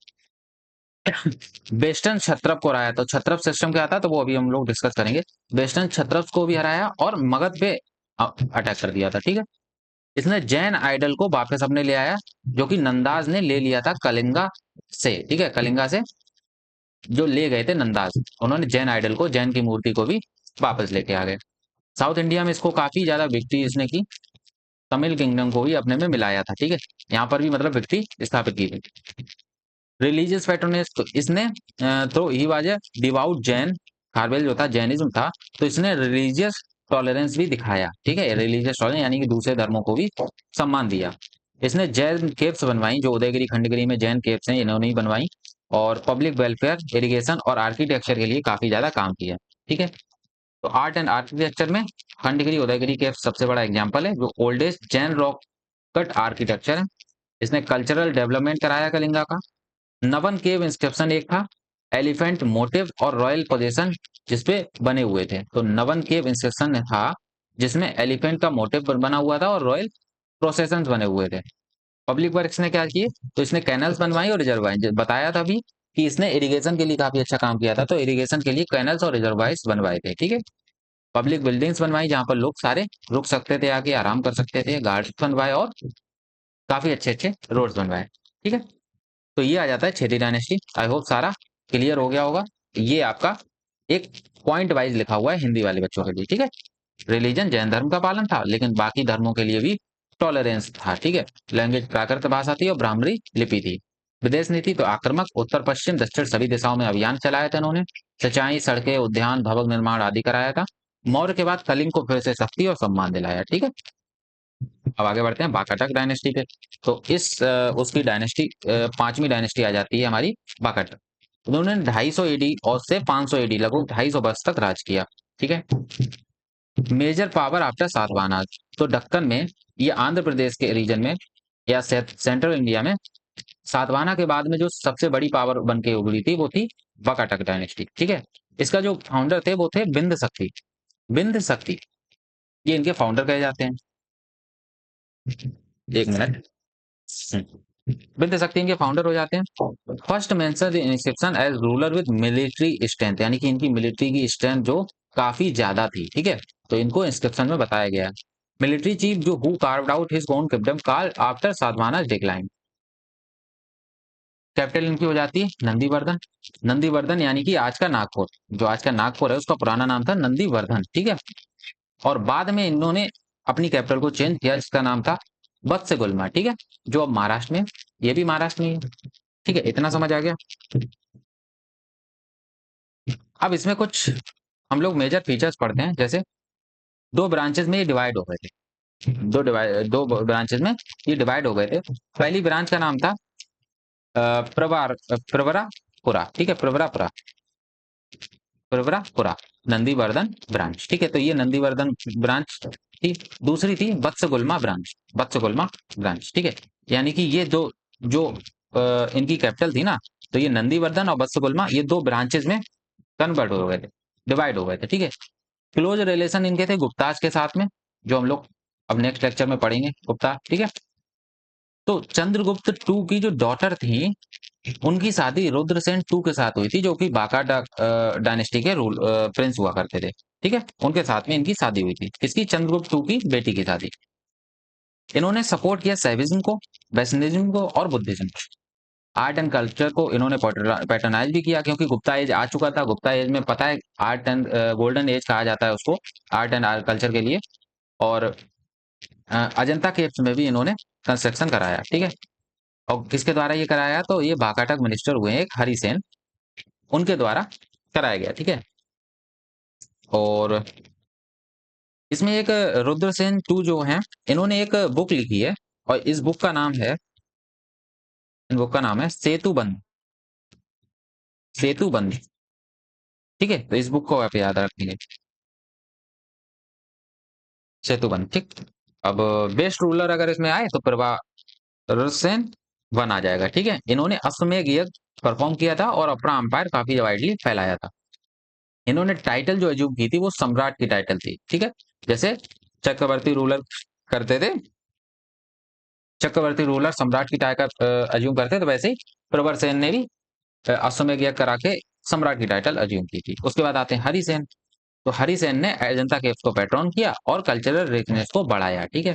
वेस्टर्न क्षत्रप को हराया, तो क्षत्रप सिस्टम क्या था, तो वो अभी हम लोग डिस्कस करेंगे। वेस्टर्न क्षत्रप को भी हराया और मगध पे अटैक कर दिया था, ठीक है। इसने जैन आइडल को वापस अपने ले आया, जो कि नंदाज ने ले लिया था कलिंगा से, ठीक है। कलिंगा से जो ले गए थे नंदाज, उन्होंने जैन आइडल को, जैन की मूर्ति को भी वापस लेके आ गए। साउथ इंडिया में इसको काफी ज्यादा विक्ट्री इसने की, तमिल किंगडम को भी अपने में मिलाया था, ठीक है। यहाँ पर भी मतलब विक्ट्री स्थापित की थी। रिलीजियस पैट्रोनेज, तो इसने तो he was devout Jain, Kharavela जो था जैनिज्म था, तो इसने रिलीजियस टॉलरेंस भी दिखाया, ठीक है, रिलीजियस टॉलरेंस यानी कि दूसरे धर्मों को भी सम्मान दिया। इसने जैन केव्स बनवाई, जो उदयगिरी खंडगिरी में जैन केव्स हैं इन्होंने ही बनवाई, और पब्लिक वेलफेयर, इरिगेशन और आर्किटेक्चर के लिए काफी ज्यादा काम किया, ठीक है। तो आर्ट एंड आर्किटेक्चर में खंडगिरी उदयगिरी केव सबसे बड़ा एग्जाम्पल है, जो oldest Jain rock cut architecture है। इसने कल्चरल डेवलपमेंट कराया कलिंगा का। नवन केव इंस्क्रिप्शन एक था, एलिफेंट मोटिव और रॉयल पोजीशन जिसपे बने हुए थे। तो नवन केव इंस्क्रिप्शन था जिसमें एलिफेंट का मोटिव बना हुआ था और रॉयल प्रोसेशन बने हुए थे। पब्लिक वर्क्स ने क्या किए, तो इसने कैनल्स बनवाई और रिजर्वायर, बताया था भी कि इसने इरिगेशन के लिए काफी अच्छा काम किया था, तो इरिगेशन के लिए कैनल्स और रिजर्वायर्स बनवाए थे, ठीक है। पब्लिक बिल्डिंग्स बनवाई जहां पर लोग सारे रुक सकते थे, आके आराम कर सकते थे, गार्डन बनवाए और काफी अच्छे अच्छे रोड्स बनवाए, ठीक है। तो ये आ जाता है छेदी डायनेस्टी। आई होप सारा क्लियर हो गया होगा। ये आपका एक पॉइंट वाइज लिखा हुआ है हिंदी वाले बच्चों के लिए, ठीक है। रिलीजन जैन धर्म का पालन था, लेकिन बाकी धर्मों के लिए भी टॉलरेंस था, ठीक है। लैंग्वेज प्राकृत भाषा थी और ब्राह्मणी लिपि थी। विदेश नीति तो आक्रामक, उत्तर पश्चिम दक्षिण सभी दिशाओं में अभियान चलाया था इन्होंने। सिंचाई, सड़कें, उद्यान, भवन निर्माण आदि कराया था। मौर्य के बाद कलिंग को फिर से शक्ति और सम्मान दिलाया, ठीक है। अब आगे बढ़ते हैं बाकाटक डायनेस्टी पे। तो उसकी डायनेस्टी, पांचवी डायनेस्टी आ जाती है हमारी बाकाटक। उन्होंने 250 एडी और से 500 एडी लगभग 250 वर्ष तक राज किया, ठीक है। मेजर पावर आफ्टर सातवाहन, तो दक्कन में, ये आंध्र प्रदेश के रीजन में या सेंट्रल इंडिया में सातवाहना के बाद में जो सबसे बड़ी पावर बन के उभरी थी वो थी वाकाटक डायनेस्टी, ठीक है। इसका जो फाउंडर थे वो थे बिंद शक्ति। बिंद शक्ति ये इनके फाउंडर कहे जाते हैं। एक मिनट। बिंद शक्ति इनके फाउंडर हो जाते हैं। First mention inscription as ruler with military strength, यानी कि इनकी मिलिट्री की स्ट्रेंथ जो काफी ज्यादा थी, ठीक है। तो इनको इंस्क्रिप्शन में बताया गया है। मिलिट्री चीफ जो who carved out his own kingdom कार्ल आफ्टर सातवाहना's डिक्लाइन। कैपिटल इनकी हो जाती है नंदीवर्धन। नंदीवर्धन यानी कि आज का नागपुर, जो आज का नागपुर है उसका पुराना नाम था नंदीवर्धन, ठीक है। और बाद में इन्होंने अपनी कैपिटल को चेंज किया, जिसका नाम था वत्सगुल्मा, ठीक है, जो अब महाराष्ट्र में है। ये भी महाराष्ट्र में है, ठीक है। इतना समझ आ गया। अब इसमें कुछ हम लोग मेजर फीचर्स पढ़ते हैं, जैसे दो ब्रांचेस में ये डिवाइड हो गए थे। दो ब्रांचेस में ये डिवाइड हो गए थे। पहली ब्रांच का नाम था प्रवरापुरा, ठीक है, प्रवरापुरा नंदीवर्धन ब्रांच, ठीक है। तो ये नंदीवर्धन ब्रांच थी। दूसरी थी वत्सगुल्मा ब्रांच, वत्सगुल्मा ब्रांच, ठीक है। यानी कि ये जो जो इनकी कैपिटल थी ना, तो ये नंदीवर्धन और वत्सगुल्मा ये दो ब्रांचेस में कन्वर्ट हो गए थे, डिवाइड हो गए थे, ठीक है। क्लोज रिलेशन इनके थे गुप्ताज के साथ में, जो हम लोग अब नेक्स्ट लेक्चर में पढ़ेंगे गुप्ता, ठीक है। तो चंद्रगुप्त टू की जो डॉटर थी उनकी शादी रुद्रसेन टू के साथ हुई थी, जो कि बांका डायनेस्टी के रूल प्रिंस हुआ करते थे, ठीक है। उनके साथ में इनकी शादी हुई थी, किसकी, चंद्रगुप्त टू की बेटी की शादी। इन्होंने सपोर्ट किया सैविज्म को, वैष्णविज्म को और बुद्धिज्म को। आर्ट एंड कल्चर को इन्होंने पैटर्नाइज भी किया, क्योंकि गुप्ता एज आ चुका था। गुप्ता एज में पता है आर्ट एंड गोल्डन एज कहा जाता है उसको, आर्ट एंड कल्चर के लिए। और अजंता केव्स में भी इन्होंने कंस्ट्रक्शन कराया, ठीक है। और किसके द्वारा ये कराया, तो ये बाकाटक मिनिस्टर हुए एक हरिसेन, उनके द्वारा कराया गया, ठीक है। और इसमें एक रुद्रसेन टू जो है, इन्होंने एक बुक लिखी है, और इस बुक का नाम है, इन बुक का नाम है सेतुबंध। सेतुबंध, ठीक है। तो इस बुक को आप याद रखेंगे, सेतुबंध, ठीक। अब बेस्ट रूलर अगर इसमें आए तो प्रभारसेन वन आ जाएगा, ठीक है। इन्होंने अश्वमेध यज्ञ परफॉर्म किया था और अपना अंपायर काफी वाइडली फैलाया था। इन्होंने टाइटल जो अज्यूम की थी वो सम्राट की टाइटल थी, ठीक है। जैसे चक्रवर्ती रूलर करते थे, चक्रवर्ती रूलर सम्राट की टाइटल अज्यूम करते, तो वैसे ही प्रवरसेन ने भी अश्वमेध यज्ञ करा के सम्राट की टाइटल अज्यूम की थी। उसके बाद आते हैं हरिसेन। तो हरिसेन ने अजंता केव्स को पैट्रॉन किया और कल्चरल रिचनेस को बढ़ाया, ठीक है।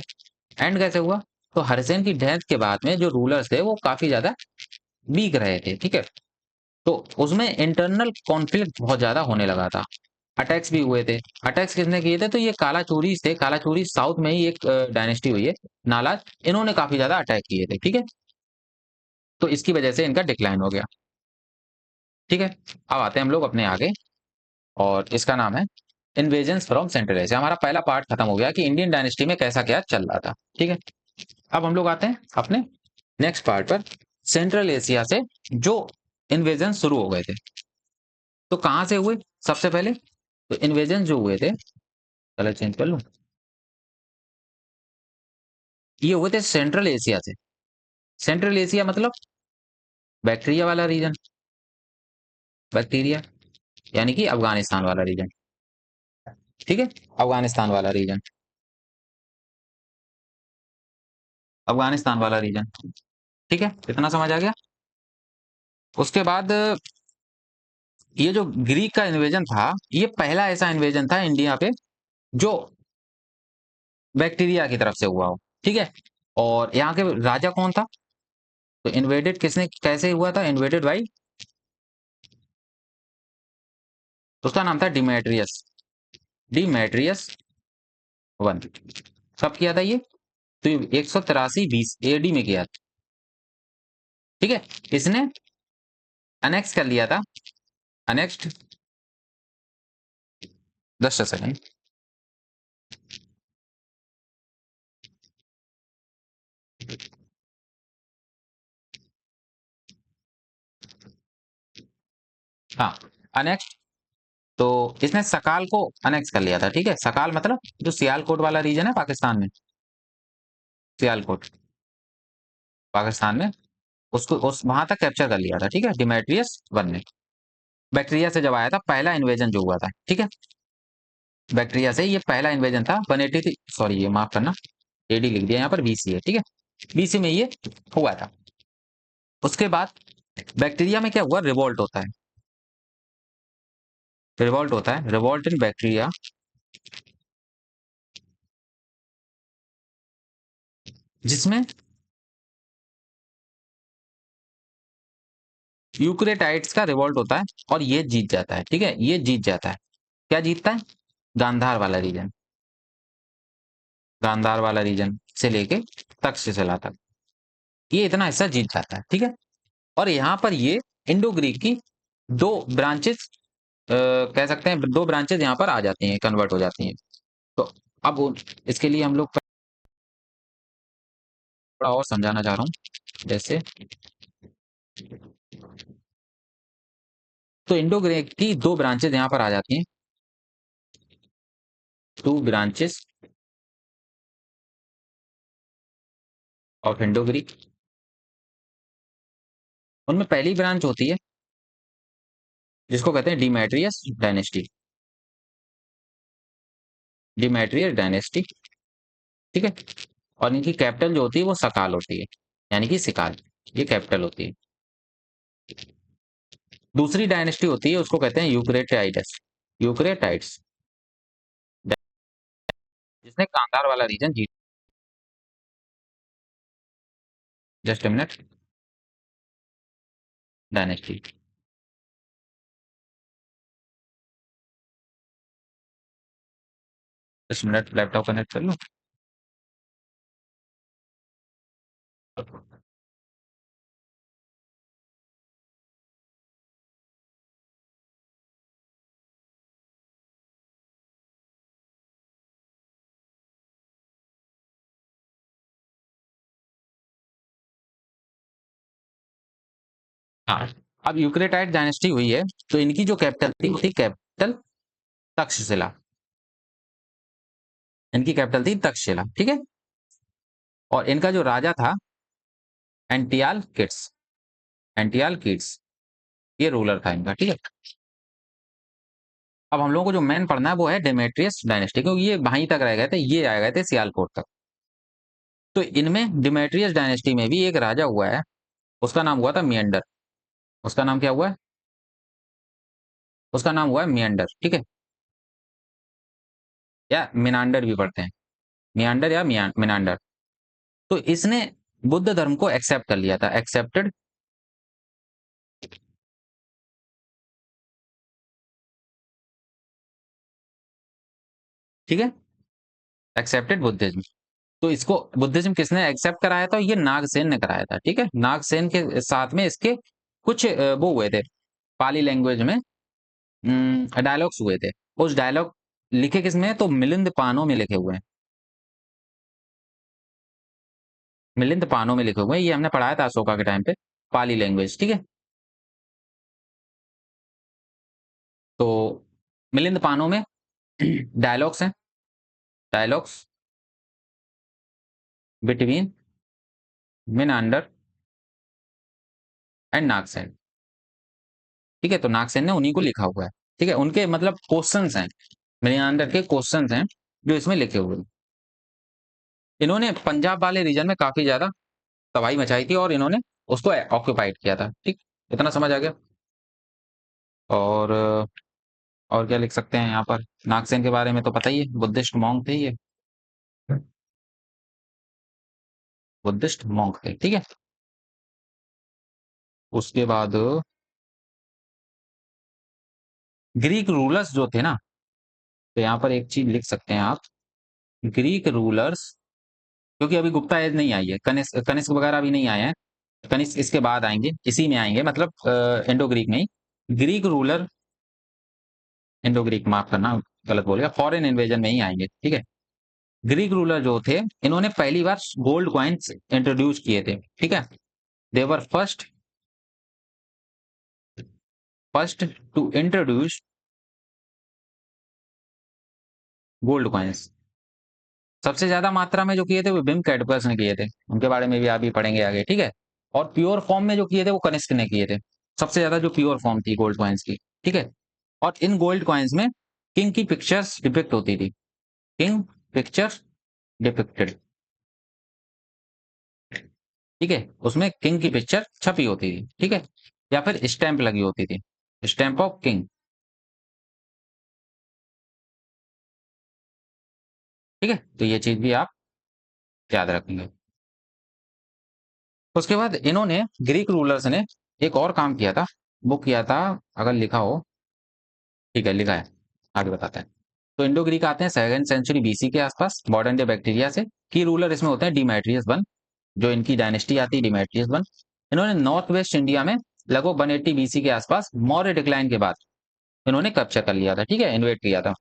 एंड कैसे हुआ, तो हरिसेन की डेथ के बाद में जो रूलर्स थे वो काफी ज्यादा वीक रहे थे, ठीक है। तो उसमें इंटरनल कॉन्फ्लिक्ट बहुत ज्यादा होने लगा था। अटैक्स भी हुए थे। अटैक्स किसने किए थे, तो ये कालाचोरी थे। कालाचोरी साउथ में ही एक डायनेस्टी हुई है, नालाज, इन्होंने काफी ज्यादा अटैक किए थे, ठीक है। तो इसकी वजह से इनका डिक्लाइन हो गया, ठीक है। अब आते हैं हम लोग अपने आगे, और इसका नाम है इन्वेजन फ्रॉम सेंट्रल एशिया। हमारा पहला पार्ट खत्म हो गया कि इंडियन डायनेस्टी में कैसा क्या चल रहा था। ठीक है, अब हम लोग आते हैं अपने नेक्स्ट पार्ट पर। सेंट्रल एशिया से जो इन्वेजन शुरू हो गए थे, तो कहां से हुए सबसे पहले? तो इन्वेजन जो हुए थे, कलर चेंज कर लूं, ये हुए थे सेंट्रल एशिया से। सेंट्रल एशिया मतलब बैक्टीरिया वाला रीजन, बैक्टीरिया यानी कि अफगानिस्तान वाला रीजन। ठीक है, अफगानिस्तान वाला रीजन, अफगानिस्तान वाला रीजन। ठीक है, इतना समझ आ गया। उसके बाद ये जो ग्रीक का इन्वेजन था, ये पहला ऐसा इन्वेजन था इंडिया पे जो बैक्टीरिया की तरफ से हुआ हो। ठीक है, और यहाँ के राजा कौन था? तो इन्वेडेड किसने कैसे हुआ था? इन्वेडेड बाई, तो उसका नाम था डिमेट्रियस, डिमेट्रियस वन। कब किया था ये? तो 183 BC AD में किया था। ठीक है, इसने अनेक्स कर लिया था, अनेक्स्ट, 10 सेकंड। हाँ, अनेक्स्ट, तो इसने सकाल को अनेक्स कर लिया था। ठीक है, सकाल मतलब जो सियालकोट वाला रीजन है पाकिस्तान में, सियालकोट पाकिस्तान में, उसको उस वहां तक कैप्चर कर लिया था। ठीक है, डिमेट्रियस वन ने बैक्टीरिया से जब आया था, पहला इन्वेजन जो हुआ था। ठीक है, बैक्टीरिया से ये पहला इन्वेजन था 183, सॉरी ये माफ करना, एडी लिख दिया यहाँ पर, बीसी है। ठीक है, बीसी में ये हुआ था। उसके बाद बैक्टीरिया में क्या हुआ? रिवोल्ट होता है, रिवोल्ट होता है, रिवोल्ट इन बैक्टीरिया, जिसमें यूक्रेटाइड्स का रिवोल्ट होता है और ये जीत जाता है। ठीक है, ये जीत जाता है। क्या जीतता है? गांधार वाला रीजन, गांधार वाला रीजन से लेके तक्षशिला तक, ये इतना हिस्सा जीत जाता है। ठीक है, और यहाँ पर ये इंडो ग्रीक की दो ब्रांचेस, कह सकते हैं दो ब्रांचेस यहाँ पर आ जाती हैं, कन्वर्ट हो जाती हैं। तो अब इसके लिए हम लोग थोड़ा और समझाना चाह रहा हूँ। जैसे, तो इंडो ग्रीक की दो ब्रांचेस यहाँ पर आ जाती हैं, two branches of Indo Greek. उनमें पहली ब्रांच होती है जिसको कहते हैं डिमेट्रियस डायनेस्टी, डिमेट्रियस डायनेस्टी। ठीक है, और इनकी कैपिटल जो होती है वो सकाल होती है, यानी कि सिकाल, ये कैपिटल होती है। दूसरी डायनेस्टी होती है उसको कहते हैं यूक्रेटाइडस, यूक्रेटाइड्स, जिसने कांधार वाला रीजन जीत। Just a minute, dynasty, just minute, laptop connect कर लूं। हाँ, अब यूक्रेटाइड डायनेस्टी हुई है, तो इनकी जो कैपिटल थी वो थी कैपिटल तक्षशिला, इनकी कैपिटल थी तक्षशिला। ठीक है, और इनका जो राजा था एंटियाल किड्स, एंटियाल किड्स, ये रूलर था इनका। ठीक है, अब हम लोगों को जो मेन पढ़ना है वो है डेमेट्रियस डायनेस्टी, क्योंकि ये वहीं तक रह गए थे, ये आ गए थे सियालकोट तक। तो इनमें डिमेट्रियस डायनेस्टी में भी एक राजा हुआ है, उसका नाम हुआ था मियंडर। उसका नाम क्या हुआ है? उसका नाम हुआ है मियंडर। ठीक है, या मिनांडर भी पढ़ते हैं, मियांडर या मिनांडर। तो इसने बुद्ध धर्म को एक्सेप्ट कर लिया था, एक्सेप्टेड, ठीक है, एक्सेप्टेड बुद्धिज्म। तो इसको बुद्धिज्म किसने एक्सेप्ट कराया था? ये नागसेन ने कराया था। ठीक है, नागसेन के साथ में इसके कुछ वो हुए थे, पाली लैंग्वेज में डायलॉग्स हुए थे। उस डायलॉग लिखे किसमें, तो मिलिंद पानो में लिखे हुए हैं। मिलिंद पानो में लिखे हुए हैं, ये हमने पढ़ाया था अशोका के टाइम पे, पाली लैंग्वेज, ठीक है। तो मिलिंद पानो में डायलॉग्स हैं, dialogues between Menander and Nagasena, ठीक है। तो नागसेन ने उन्हीं को लिखा हुआ है, ठीक है। उनके मतलब क्वेश्चंस हैं, मिनांडर के क्वेश्चंस हैं जो इसमें लिखे हुए हैं। इन्होंने पंजाब वाले रीजन में काफी ज्यादा तबाही मचाई थी और इन्होंने उसको ऑक्यूपाइड किया था, ठीक। इतना समझ आ गया। और और क्या लिख सकते हैं यहाँ पर, नागसेन के बारे में तो पता ही है, बुद्धिस्ट मॉन्क थे ये, बुद्धिस्ट मॉन्क थे, ठीक है। उसके बाद ग्रीक रूलर्स जो थे ना, तो यहाँ पर एक चीज लिख सकते हैं आप, ग्रीक रूलर्स, क्योंकि अभी गुप्ता एज नहीं आई है, कनिष्क कनिष्क वगैरह अभी नहीं आए हैं, कनिष्क इसके बाद आएंगे, इसी में आएंगे, मतलब इंडो ग्रीक में ही। ग्रीक रूलर, इंडो ग्रीक माफ करना, गलत बोल गया, फॉरेन इन्वेजन में ही आएंगे, ठीक है। ग्रीक रूलर जो थे, इन्होंने पहली बार गोल्ड कॉइन्स इंट्रोड्यूस किए थे, ठीक है। They were first to introduce gold coins. सबसे ज्यादा मात्रा में जो किए थे वो बिम कैडपर्स ने किए थे, उनके बारे में भी अभी पढ़ेंगे आगे, ठीक है। और प्योर फॉर्म में जो किए थे वो कनिष्क ने किए थे, सबसे ज्यादा जो प्योर फॉर्म थी गोल्ड कॉइन्स की, ठीक है। और इन गोल्ड कॉइन्स में किंग की पिक्चर्स डिपिक्ट होती थी, किंग पिक्चर्स डिपिक्टेड, ठीक है। उसमें किंग की पिक्चर छपी होती थी, ठीक है, या फिर स्टैंप लगी होती थी, स्टैंप ऑफ किंग, ठीक है। तो ये चीज भी आप याद रखेंगे। उसके बाद इन्होंने, ग्रीक रूलर्स ने एक और काम किया था, वो किया था, अगर लिखा हो, ठीक है लिखा है, आगे बताते हैं। तो इंडो ग्रीक आते हैं 2nd सेंचुरी बीसी के आसपास, मॉडर्न डे बैक्टीरिया से। की रूलर इसमें होते हैं डिमेट्रियस वन, जो इनकी डायनेस्टी आती है डिमेट्रियस वन। इन्होंने नॉर्थ वेस्ट इंडिया में लगभग 180 बीसी के आसपास मौर्य डिक्लाइन के बाद इन्होंने कैप्चर कर लिया था, ठीक है, इन्वेट किया था।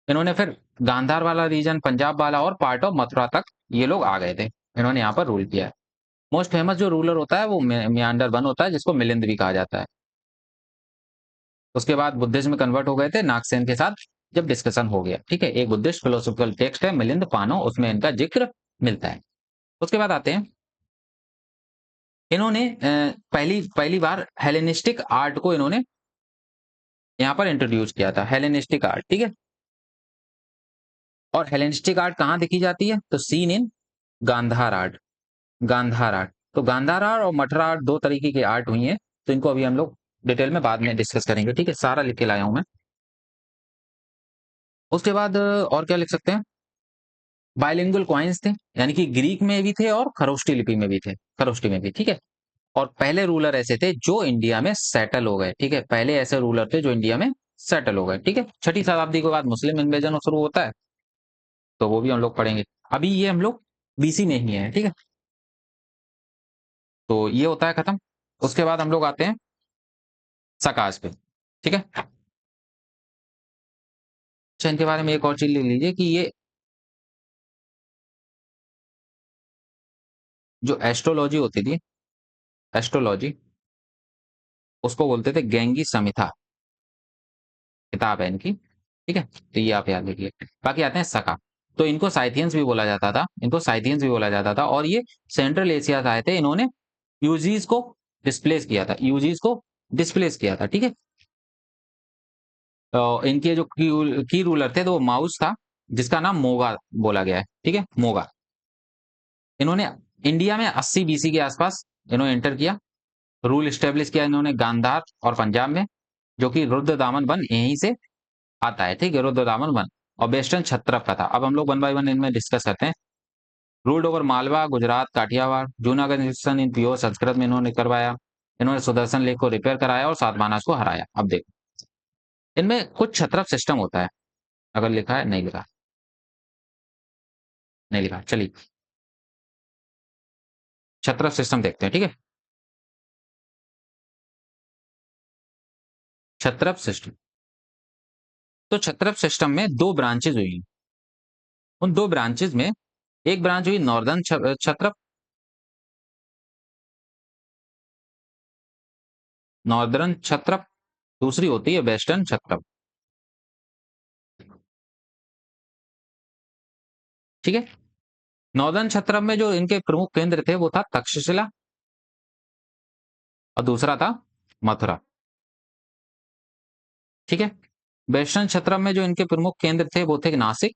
इन्होंने फिर गांधार वाला रीजन, पंजाब वाला और पार्ट ऑफ मथुरा तक ये लोग आ गए थे, इन्होंने यहाँ पर रूल किया है। मोस्ट फेमस जो रूलर होता है वो मियांडर वन होता है, जिसको मिलिंद भी कहा जाता है। उसके बाद बुद्धिज्म में कन्वर्ट हो गए थे नागसेन के साथ, जब डिस्कशन हो गया, ठीक है। एक बुद्धिस्ट फिलोसॉफिकल टेक्स्ट है मिलिंद पानो, उसमें इनका जिक्र मिलता है। उसके बाद आते हैं, इन्होंने पहली पहली बार हेलेनिस्टिक आर्ट को इन्होंने यहाँ पर इंट्रोड्यूस किया था, हेलेनिस्टिक आर्ट, ठीक है। और हेलेनिस्टिक आर्ट कहाँ देखी जाती है, तो seen in Gandhara art, Gandhara art. तो गांधार आर्ट और मठरा आर्ट दो तरीके की आर्ट हुई है, तो इनको अभी हम लोग डिटेल में बाद में डिस्कस करेंगे, ठीक है। सारा लिख के लाया हूं मैं। उसके बाद और क्या लिख सकते हैं, बाइलिंगुअल कॉइन्स थे, यानी कि ग्रीक में भी थे और खरोष्टी लिपि में भी थे, खरोष्टी में भी, ठीक है। और पहले रूलर ऐसे थे जो इंडिया में सेटल हो गए, ठीक है। पहले ऐसे रूलर थे जो इंडिया में सेटल हो गए, ठीक है। 6ठी शताब्दी के बाद मुस्लिम इन्वेजन शुरू होता है, तो वो भी हम लोग पढ़ेंगे। अभी ये हम लोग बीसी में ही है, ठीक है। तो ये होता है खत्म। उसके बाद हम लोग आते हैं सकाश पे, ठीक है। अच्छा, इनके बारे में एक और चीज लिख लीजिए कि ये जो एस्ट्रोलॉजी होती थी, एस्ट्रोलॉजी, उसको बोलते थे गैंगी समिथा, किताब है इनकी, ठीक है। तो ये आप याद रखिए। बाकी आते हैं सका, तो इनको साइथियंस भी बोला जाता था, इनको साइथियंस भी बोला जाता था, और ये सेंट्रल एशिया से आए थे। इन्होंने यूजीज को डिस्प्लेस किया था, यूजीज को डिस्प्लेस किया था, ठीक है। तो इनके जो की रूलर थे तो वो माउस था, जिसका नाम मोगा बोला गया है, ठीक है, मोगा। इन्होंने इंडिया में 80 बीसी के आसपास इन्होंने एंटर किया, रूल स्टेब्लिश किया इन्होंने गांधार और पंजाब में, जो कि रुद्र दामन वन यहीं से आता है, ठीक है, रुद्र दामन वन। और वेस्टर्न छत्रप का था। अब हम लोग वन बाय वन इनमें डिस्कस करते हैं। Ruled over Malwa, Gujarat, Kathiawar, Junagadh in in pure Sanskrit में इन्होंने करवाया। इन्होंने सुदर्शन लेक को रिपेयर कराया और सातवाहनास को हराया। अब देखो, इनमें कुछ छत्रप सिस्टम होता है, अगर लिखा है, नहीं लिखा, नहीं लिखा, चलिए छत्रप सिस्टम देखते हैं, ठीक है। छत्रप सिस्टम, तो क्षत्रप सिस्टम में दो ब्रांचेज हुई। उन दो ब्रांचेज में एक ब्रांच हुई नॉर्दर्न क्षत्रप, नॉर्दर्न क्षत्रप, दूसरी होती है वेस्टर्न क्षत्रप। ठीक है। नॉर्दर्न क्षत्रप में जो इनके प्रमुख केंद्र थे वो था तक्षशिला और दूसरा था मथुरा। ठीक है। वेस्टर्न क्षत्रप में जो इनके प्रमुख केंद्र थे वो थे नासिक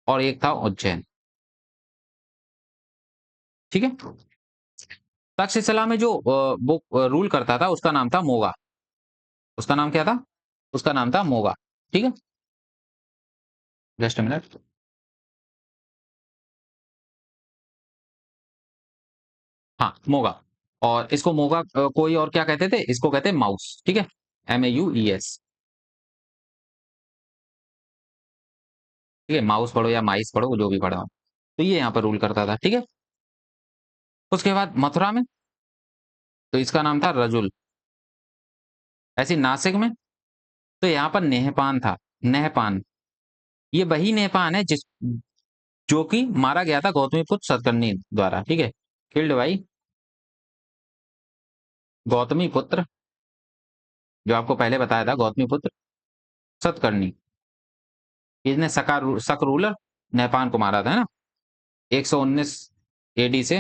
और एक था उज्जैन। ठीक है। तक्षशिला में जो वो रूल करता था उसका नाम था मोगा। उसका नाम क्या था? उसका नाम था मोगा। ठीक है। Just a minute. हाँ, मोगा। और इसको मोगा कोई और क्या कहते थे? इसको कहते हैं माउस। ठीक है। MAUES। ठीक है, माउस पढ़ो या माइस पढ़ो, जो भी पढ़ो। तो ये यहाँ पर रूल करता था। ठीक है। उसके बाद मथुरा में तो इसका नाम था रजुल। ऐसे नासिक में तो यहाँ पर नेहपान था। नेहपान, ये वही नेहपान है जिस जो कि मारा गया था गौतमीपुत्र सतकर्णी द्वारा। ठीक है। किल्ड बाई गौतमीपुत्र, जो आपको पहले बताया था, गौतमीपुत्र सतकर्णी। इसने शक रूलर नेहपान को मारा था, है ना? 119 AD से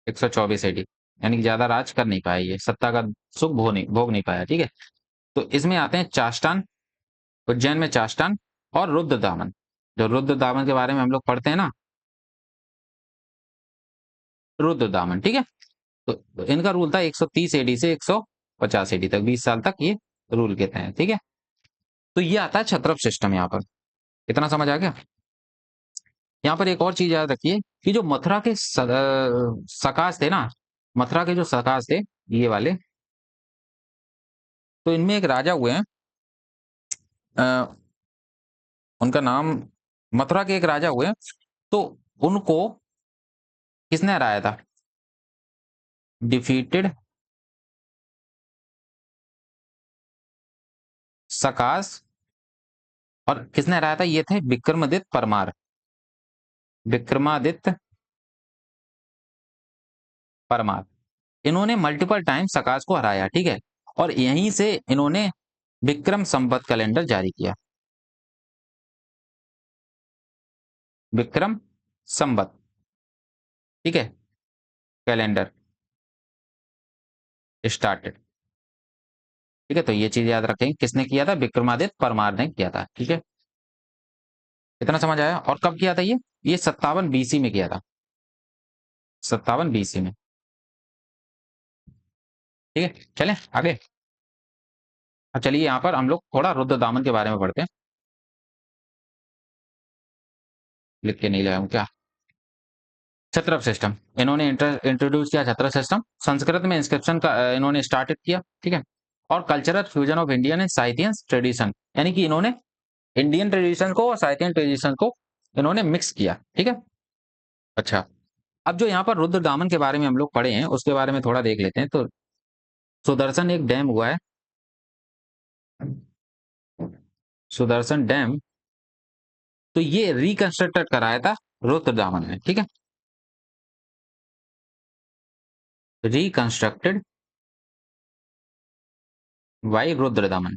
124 AD, यानी कि ज्यादा राज कर नहीं पाया, ये सत्ता का सुख भोग नहीं पाया। ठीक है। तो इसमें आते हैं चाष्टान, उज्जैन में चाष्टान और रुद्रदामन। जो रुद्रदामन के बारे में हम लोग पढ़ते हैं ना, रुद्रदामन। ठीक है। तो इनका रूल था 130 AD से 150 AD तक, 20 साल तक ये रूल कहते हैं। ठीक है। तो ये आता है क्षत्रप सिस्टम यहाँ पर। इतना समझ आ गया? यहाँ पर एक और चीज याद रखिए कि जो मथुरा के सकास थे ना, मथुरा के जो सकास थे ये वाले, तो इनमें एक राजा हुए हैं, अ, उनका नाम, मथुरा के एक राजा हुए हैं, तो उनको किसने हराया था? डिफीटेड सकास। और किसने हराया था? ये थे विक्रमादित्य परमार। विक्रमादित्य परमार। इन्होंने मल्टीपल टाइम सकास को हराया। ठीक है। और यहीं से इन्होंने विक्रम संवत कैलेंडर जारी किया। विक्रम संवत, ठीक है, कैलेंडर स्टार्टेड। ठीक है। तो ये चीज याद रखें, किसने किया था? विक्रमादित्य परमार ने किया था। ठीक है। इतना समझ आया? और कब किया था ये 57 BC में किया था। 57 BC में। ठीक है। चलें आगे। अब चलिए यहाँ पर हम लोग थोड़ा रुद्रदामन के बारे में पढ़ते हैं। लिख के नहीं लाया हूँ क्या? छत्रप सिस्टम, इन्होंने इंट्रोड्यूस किया छत्रप सिस्टम। संस्कृत में इंस्क्रिप्शन का इन्होंने स्टार्टेड किया। ठीक है। और cultural fusion of Indian and Scythian tradition, यानी कि इन्होंने इंडियन ट्रेडिशन को और साइथियन ट्रेडिशन को इन्होंने मिक्स किया। ठीक है। अच्छा, अब जो यहाँ पर रुद्रदामन के बारे में हम लोग पढ़े हैं उसके बारे में थोड़ा देख लेते हैं। तो सुदर्शन एक डैम हुआ है, सुदर्शन डैम, तो ये रिकंस्ट्रक्टेड कराया था रुद्रदामन ने। ठीक है। Reconstructed by Rudradaman.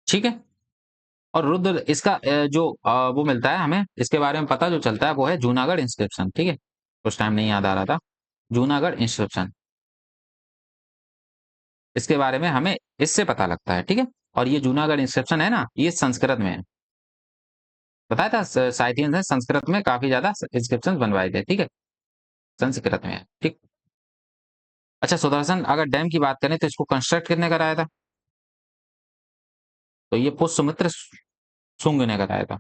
ठीक है। और रुद्र इसका जो वो मिलता है हमें, इसके बारे में पता जो चलता है वो है जूनागढ़ इंस्क्रिप्शन। ठीक है। उस टाइम नहीं याद आ रहा था। जूनागढ़ इंस्क्रिप्शन, इसके बारे में हमें इससे पता लगता है। ठीक है। और ये जूनागढ़ इंस्क्रिप्शन है ना, ये संस्कृत में है। बताया था साइथियंस ने संस्कृत में काफी ज्यादा इंस्क्रिप्शन बनवाए थे। ठीक है। संस्कृत में है। ठीक। अच्छा, सुदर्शन अगर डैम की बात करें तो इसको कंस्ट्रक्ट किसने कराया था? तो ये पुष्यमित्र शुंग ने कराया था।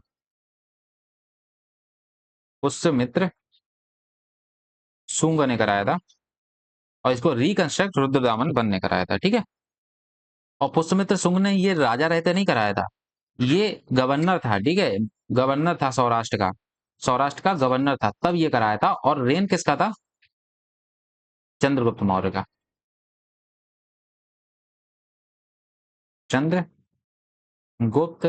पुष्यमित्र शुंग ने कराया था। और इसको रिकंस्ट्रक्ट रुद्रदामन बन ने कराया था। ठीक है। और पुष्यमित्र शुंग ने ये राजा रहते नहीं कराया था, ये गवर्नर था। ठीक है। गवर्नर था सौराष्ट्र का, सौराष्ट्र का गवर्नर था, तब ये कराया था। और रेन किसका था? चंद्रगुप्त मौर्य का। चंद्रगुप्त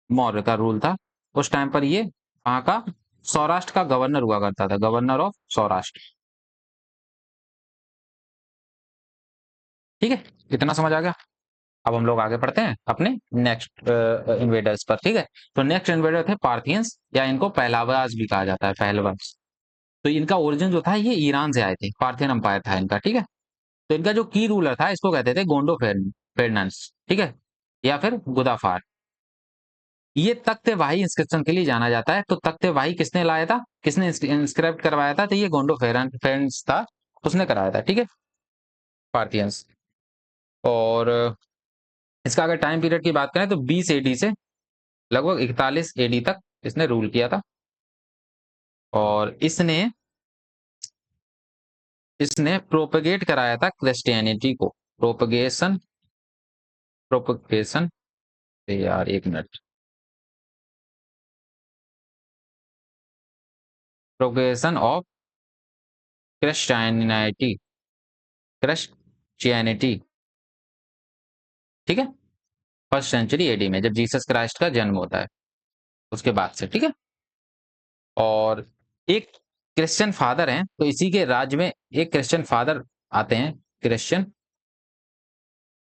मौर्य का रूल था। उस टाइम पर ये वहां का सौराष्ट्र का गवर्नर हुआ करता था, गवर्नर ऑफ सौराष्ट्र। ठीक है, इतना समझ आ गया। अब हम लोग आगे बढ़ते हैं अपने नेक्स्ट इन्वेडर्स पर। ठीक है, तो नेक्स्ट इन्वेडर थे पार्थियंस, या इनको पहलावाज भी कहा जाता है, पहलवास। तो इनका ओरिजिन जो था ये ईरान से आए थे, पार्थियन अंपायर था इनका। ठीक है, तो इनका जो की रूलर था इसको कहते थे गोंडो फेर्नांस। ठीक है, या फिर गुदाफार। ये तख्त वाही इंस्क्रिप्शन के लिए जाना जाता है। तो तख्त वाही किसने लाया था, किसने इंस्क्राइब करवाया था, तो ये गोंडो फेरेंस था, उसने कराया था। ठीक है, पार्थियंस। और इसका अगर टाइम पीरियड की बात करें तो 20 एडी से लगभग 41 एडी तक इसने रूल किया था। और इसने इसने प्रोपेगेट कराया था क्रिश्चियनिटी को। प्रोपगेशन प्रोपगेशन यार एक minute, propagation of Christianity, Christianity. ठीक है, फर्स्ट सेंचुरी एडी में जब जीसस क्राइस्ट का जन्म होता है उसके बाद से। ठीक है, और एक क्रिश्चियन फादर हैं, तो इसी के राज्य में एक क्रिश्चियन फादर आते हैं, क्रिश्चियन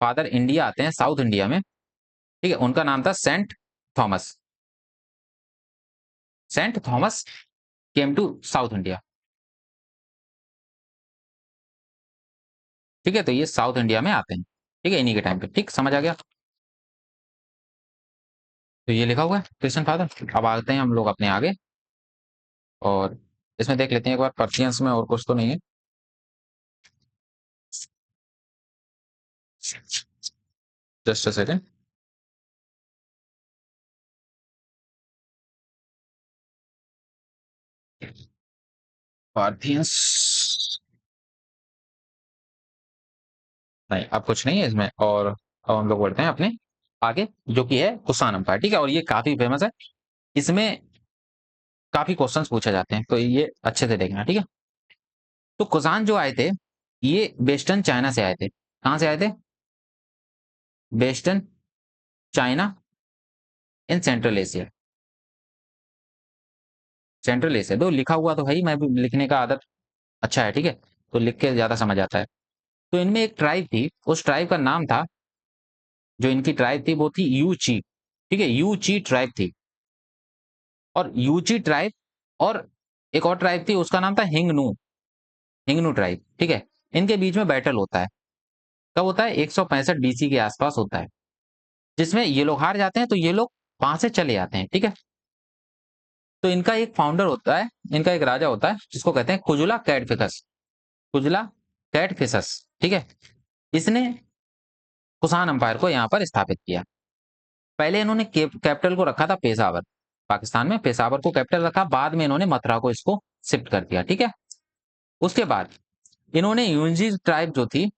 फादर इंडिया आते हैं, साउथ इंडिया में। ठीक है, उनका नाम था saint Thomas. Saint Thomas came to south India. ठीक है, तो ये साउथ इंडिया में आते हैं। ठीक है, इन्हीं के टाइम पे। ठीक, समझ आ गया। तो ये लिखा हुआ है क्रिश्चियन फादर। अब आते हैं हम लोग अपने आगे, और इसमें देख लेते हैं एक बार पर्शियंस में और कुछ तो नहीं है। Just a second. पार्थियंस नहीं, अब कुछ नहीं है इसमें। और अब हम लोग बढ़ते हैं अपने आगे, जो कि है कुषाण एम्पायर। ठीक है, और ये काफी फेमस है, इसमें काफी क्वेश्चंस पूछे जाते हैं, तो ये अच्छे से देखना। ठीक है, तो कुषाण जो आए थे ये वेस्टर्न चाइना से आए थे। कहां से आए थे? Western China in central Asia. Central Asia तो लिखा हुआ तो है ही, मैं भी लिखने का आदत अच्छा है। ठीक है, तो लिख के ज्यादा समझ आता है। तो इनमें एक ट्राइब थी, उस ट्राइब का नाम था, जो इनकी ट्राइब थी वो थी यूची। ठीक है, यूची ट्राइब थी। और यूची ट्राइब और एक और ट्राइब थी, उसका नाम था हिंगनू। हिंगनू ट्राइब। ठीक है, इनके बीच में बैटल होता है। कब होता है? 165 बीसी के आसपास होता है, जिसमें ये लोग हार जाते हैं, तो ये लोग वहां से चले जाते हैं। ठीक है, तो इनका एक फाउंडर होता है, इनका एक राजा होता है, जिसको कहते हैं कुजुला कैडफिकस। कुजुला कैडफिसस। ठीक है, इसने कुषाण अंपायर को यहाँ पर स्थापित किया। पहले इन्होंने कैपिटल को रखा था पेशावर, पाकिस्तान में पेशावर को कैपिटल रखा। बाद में इन्होंने मथुरा को इसको शिफ्ट कर दिया। ठीक है, उसके बाद इन्होंने यूनजी ट्राइब जो थी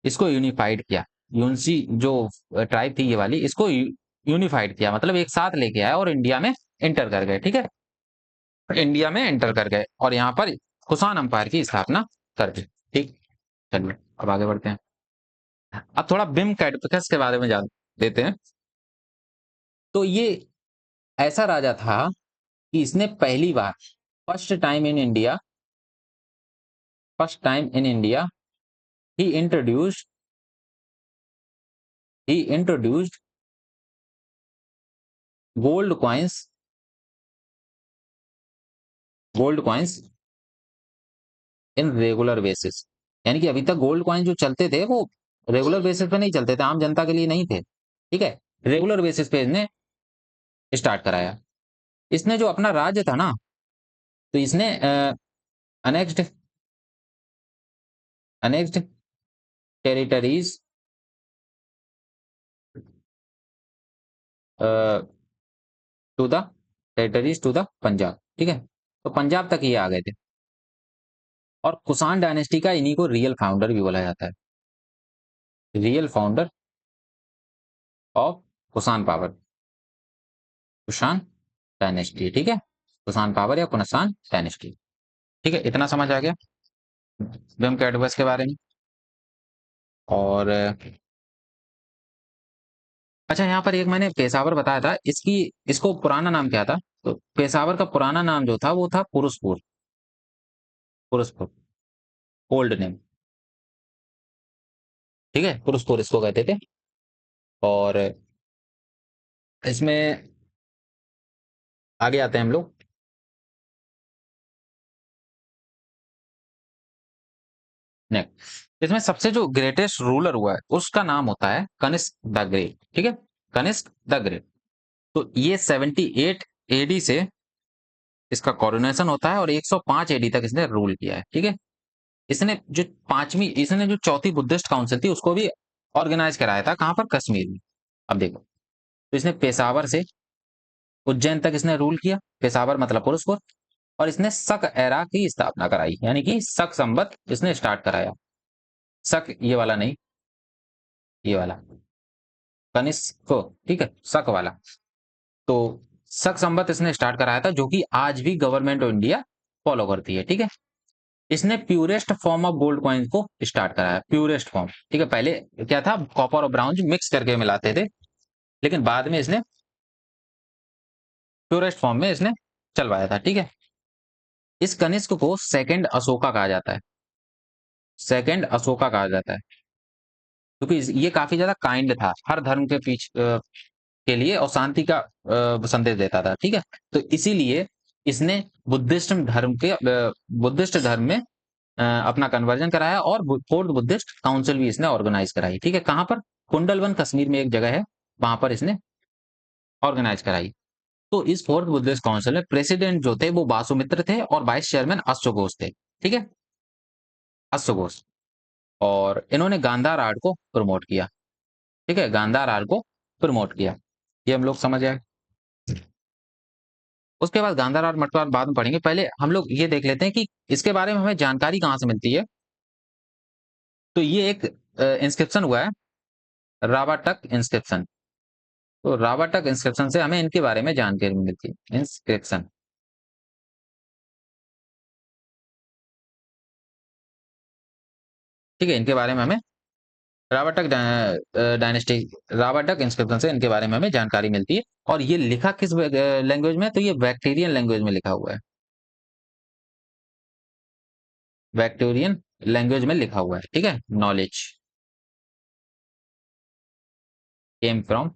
इसको यूनिफाइड किया। यूनसी जो ट्राइब थी ये वाली, इसको यूनिफाइड किया, मतलब एक साथ लेके आया और इंडिया में एंटर कर गए। ठीक है, इंडिया में एंटर कर गए और यहाँ पर कुषाण अंपायर की स्थापना कर दी। ठीक, चलिए अब आगे बढ़ते हैं। अब थोड़ा बिम कैडफिकस के बारे में जान लेते हैं। तो ये ऐसा राजा था कि इसने पहली बार, first time in India, first time in India ही इंट्रोड्यूस्ड ही introduced gold coins, gold coins in regular basis. यानी कि अभी तक गोल्ड कॉइन जो चलते थे वो रेगुलर बेसिस पे नहीं चलते थे, आम जनता के लिए नहीं थे। ठीक है, रेगुलर बेसिस पे इसने स्टार्ट कराया। इसने जो अपना राज्य था ना, तो इसने annexed annexed territories to the territories to the Punjab. ठीक है, तो पंजाब तक ये आ गए थे। और कुषाण डायनेस्टी का इन्हीं को रियल फाउंडर भी बोला जाता है, real founder of Kushan power, Kushan dynasty. ठीक है, कुषाण पावर या कुषाण डायनेस्टी। ठीक है, इतना समझ आ गया विम कैडवर्स के बारे में। और अच्छा, यहाँ पर एक मैंने पेशावर बताया था, इसकी इसको पुराना नाम क्या था? तो पेशावर का पुराना नाम जो था वो था पुरुषपुर। Purushapura, old name. ठीक है, पुरुषपुर इसको कहते थे। और इसमें आगे आते हैं हम लोग। नेक्स्ट, इसमें सबसे जो ग्रेटेस्ट रूलर हुआ है उसका नाम होता है कनिष्क द ग्रेट। ठीक है, कनिष्क द ग्रेट। तो ये 78 एडी से इसका कोरोनेशन होता है और 105 एडी तक इसने रूल किया है। ठीक है, इसने जो चौथी बुद्धिस्ट काउंसिल थी उसको भी ऑर्गेनाइज कराया था, कहां पर? कश्मीर में। अब देखो, तो इसने पेशावर से उज्जैन तक इसने रूल किया, पेशावर मतलब पुरुषपुर। और इसने शक एरा की स्थापना कराई, यानी कि शक संवत इसने स्टार्ट कराया। शक ये वाला नहीं, ये वाला कनिष्क, ठीक है, शक वाला। तो शक संवत इसने स्टार्ट कराया था, जो कि आज भी गवर्नमेंट ऑफ इंडिया फॉलो करती है। ठीक है, इसने purest form of gold coin को स्टार्ट कराया, प्यूरेस्ट फॉर्म। ठीक है, पहले क्या था, कॉपर और ब्राउन मिक्स करके मिलाते थे, लेकिन बाद में इसने प्यूरेस्ट फॉर्म में इसने चलवाया था। ठीक है, इस कनिष्क को सेकंड अशोका कहा जाता है, सेकंड अशोका कहा जाता है, क्योंकि ये काफी ज्यादा काइंड था हर धर्म के के लिए, और शांति का संदेश देता था। ठीक है, तो इसीलिए इसने बुद्धिस्ट धर्म में अपना कन्वर्जन कराया, और फोर्थ बुद्धिस्ट काउंसिल भी इसने ऑर्गेनाइज कराई। ठीक है, कहां पर? कुंडलवन कश्मीर में एक जगह है, वहां पर इसने ऑर्गेनाइज कराई। तो इस फोर्थ बुद्धिस्ट काउंसिल में प्रेसिडेंट जो थे वो वासुमित्र थे, और वाइस चेयरमैन अश्वघोष थे। ठीक है, अश्वघोष। और इन्होंने गांधार आर्ट को प्रमोट किया। ठीक है, गांधार आर्ट को प्रमोट किया, ये हम लोग समझ आए। उसके बाद गांधार आर्ट मटवार बाद में पढ़ेंगे, पहले हम लोग ये देख लेते हैं कि इसके बारे में हमें जानकारी कहाँ से मिलती है। तो ये एक इंस्क्रिप्शन हुआ है, रावाटक इंस्क्रिप्शन। तो रावाटक इंस्क्रिप्शन से हमें इनके बारे में जानकारी मिलती है, इंस्क्रिप्शन। ठीक है, इनके बारे में हमें रावाटक डायनेस्टी, रावाटक इंस्क्रिप्शन से इनके बारे में हमें जानकारी मिलती है। और ये लिखा किस लैंग्वेज में? तो ये बैक्टीरियन लैंग्वेज में लिखा हुआ है, बैक्टीरियन लैंग्वेज में लिखा हुआ है। ठीक है, नॉलेज केम फ्रॉम